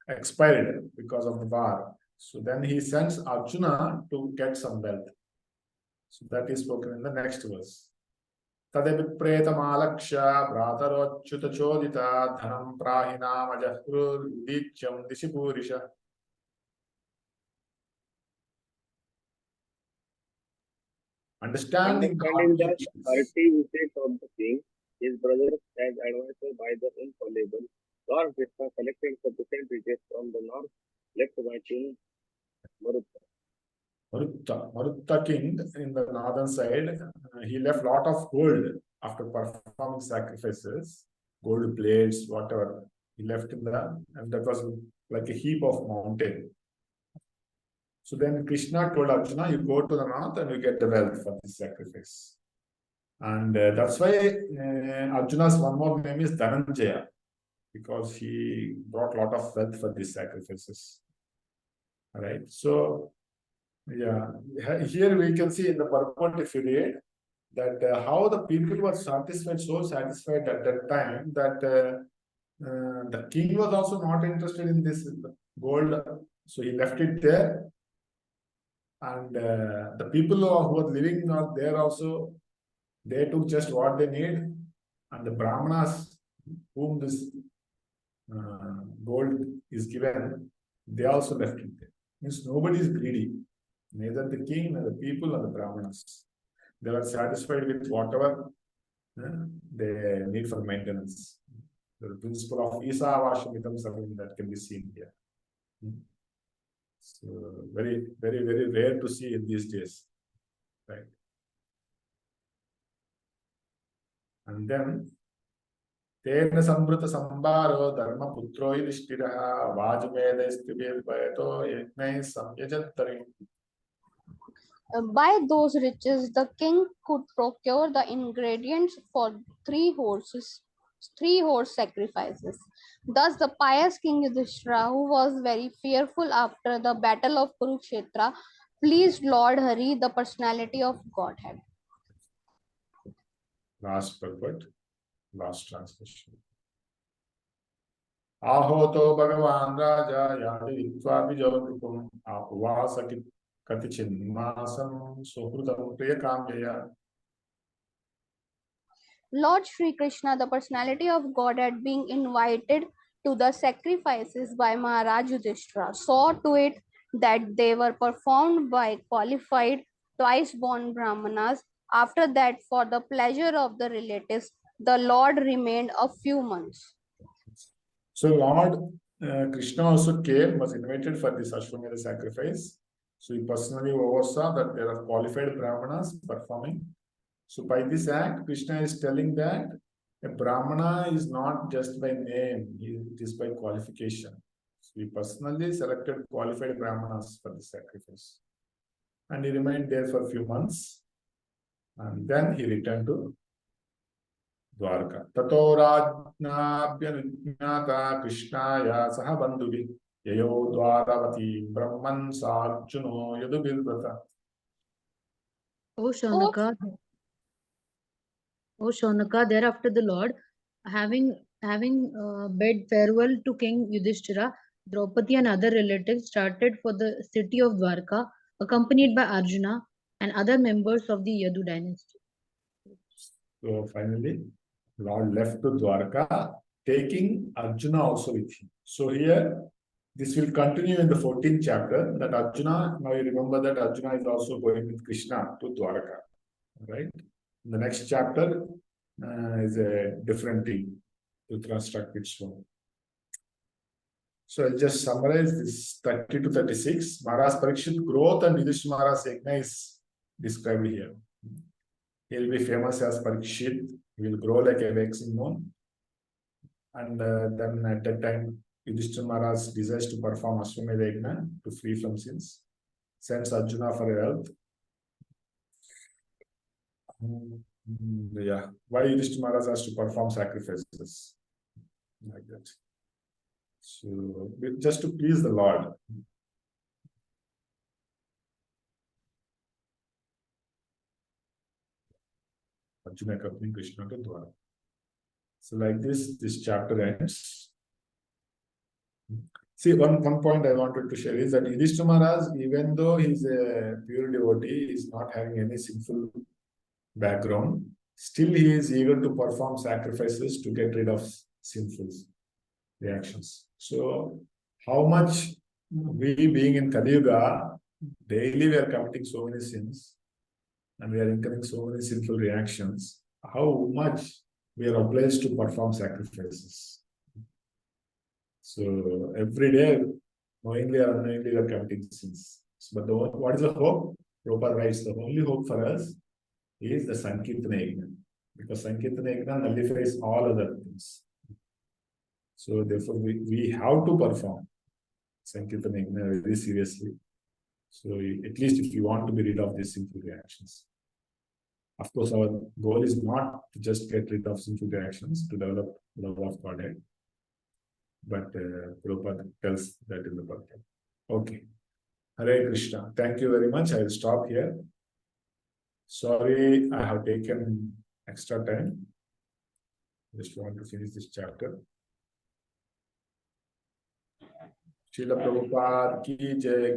expired because of the war. So then he sends Arjuna to get some wealth. So that is spoken in the next verse. Tadavipretamalaksha bratarochuta chodita dhanam prahina majahur dicham dishipurisha. Understanding the hearty wishes of the king, his brothers, as advised by the infallible Lord Krishna, collected sufficient riches from the north left by King Marutta king in the northern side, he left lot of gold after performing sacrifices, gold plates, whatever he left in the, and that was like a heap of mountain. So then Krishna told Arjuna, you go to the north and you get the wealth for this sacrifice. And that's why Arjuna's one more name is Dhananjaya, because he brought a lot of wealth for these sacrifices. All right. So yeah, here we can see in the purport, if you read, that how the people were satisfied, so satisfied at that time that the king was also not interested in this gold, so he left it there. And the people who were living there also, they took just what they need, and the Brahmanas whom this gold is given, they also left it there. Means nobody is greedy. Neither the king, nor the people, nor the Brahmanas. They were satisfied with whatever they need for maintenance. The principle of Isa Vashamitam Sarvam that can be seen here. So very, very, very rare to see in these days. Right. And then Tena Sambrata Sambaro Dharma Putro Yudhishthiraha Vajameda Istibirvayato Yajnai Samyajantari. By those riches, the king could procure the ingredients for 3 horse sacrifices. Thus, the pious King Yudhishthira, who was very fearful after the battle of Kurukshetra, pleased Lord Hari, the personality of Godhead. Last purport, last translation. Ahoto Bhagavan Raja Yadi Vitva Vijayapupam Apuvasa Katichin Masam Suhrutam Priyakamya. Lord Sri Krishna, the personality of Godhead, being invited to the sacrifices by Maharaj Yudhishthira, saw to it that they were performed by qualified twice-born Brahmanas. After that, for the pleasure of the relatives, the Lord remained a few months. So Lord Krishna also came, was invited for this Ashwamedha sacrifice. So he personally oversaw that there are qualified Brahmanas performing. So by this act, Krishna is telling that a Brahmana is not just by name, it is by qualification. So he personally selected qualified Brahmanas for the sacrifice. And he remained there for a few months. And then he returned to Dwarka. Tato Rajnabhyanujnata Krishnaya Saha Bandhuvi Yayo Dwaravati Brahman Sarjuno Yadubilvrata. O Shaunaka, thereafter the Lord, having bid farewell to King Yudhishthira, Draupadi and other relatives started for the city of Dwarka, accompanied by Arjuna and other members of the Yadu dynasty. So finally, Lord left to Dwarka, taking Arjuna also with him. So here, this will continue in the 14th chapter, that Arjuna, now you remember that Arjuna is also going with Krishna to Dwarka, right? The next chapter is a different thing to construct its own. So I'll just summarize this 30 to 36. Maharaj Parikshit growth and Yudhishthira Maharaj Yajna is described here. He will be famous as Parikshit. He will grow like a waxing moon. And then at that time, Yudhishthira Maharaj desires to perform Ashwamedha Yajna to free from sins. Sends Arjuna for help. Yeah, why Yudhishthira Maharaj has to perform sacrifices like that? So just to please the Lord. Arjuna accompanying Krishna to Dwarka. So like this chapter ends. See, one point I wanted to share is that Yudhishthira Maharaj, even though he's a pure devotee, is not having any sinful background, still he is eager to perform sacrifices to get rid of sinful reactions. So how much we being in Kali Yuga, daily we are committing so many sins and we are incurring so many sinful reactions, how much we are obliged to perform sacrifices. So every day, knowingly or unknowingly, we are committing sins. But what is the hope? Prabhupada writes, the only hope for us is the Sankirtana Yajna, because Sankirtana Yajna nullifies all other things. So therefore, we have to perform Sankirtana Yajna very seriously. So at least if you want to be rid of these sinful reactions. Of course, our goal is not to just get rid of sinful reactions, to develop love of Godhead. But Prabhupada tells that in the Bhakti. Okay. Hare Krishna. Thank you very much. I will stop here. Sorry, I have taken extra time. Just want to finish this chapter. Srila Prabhupada ki jai.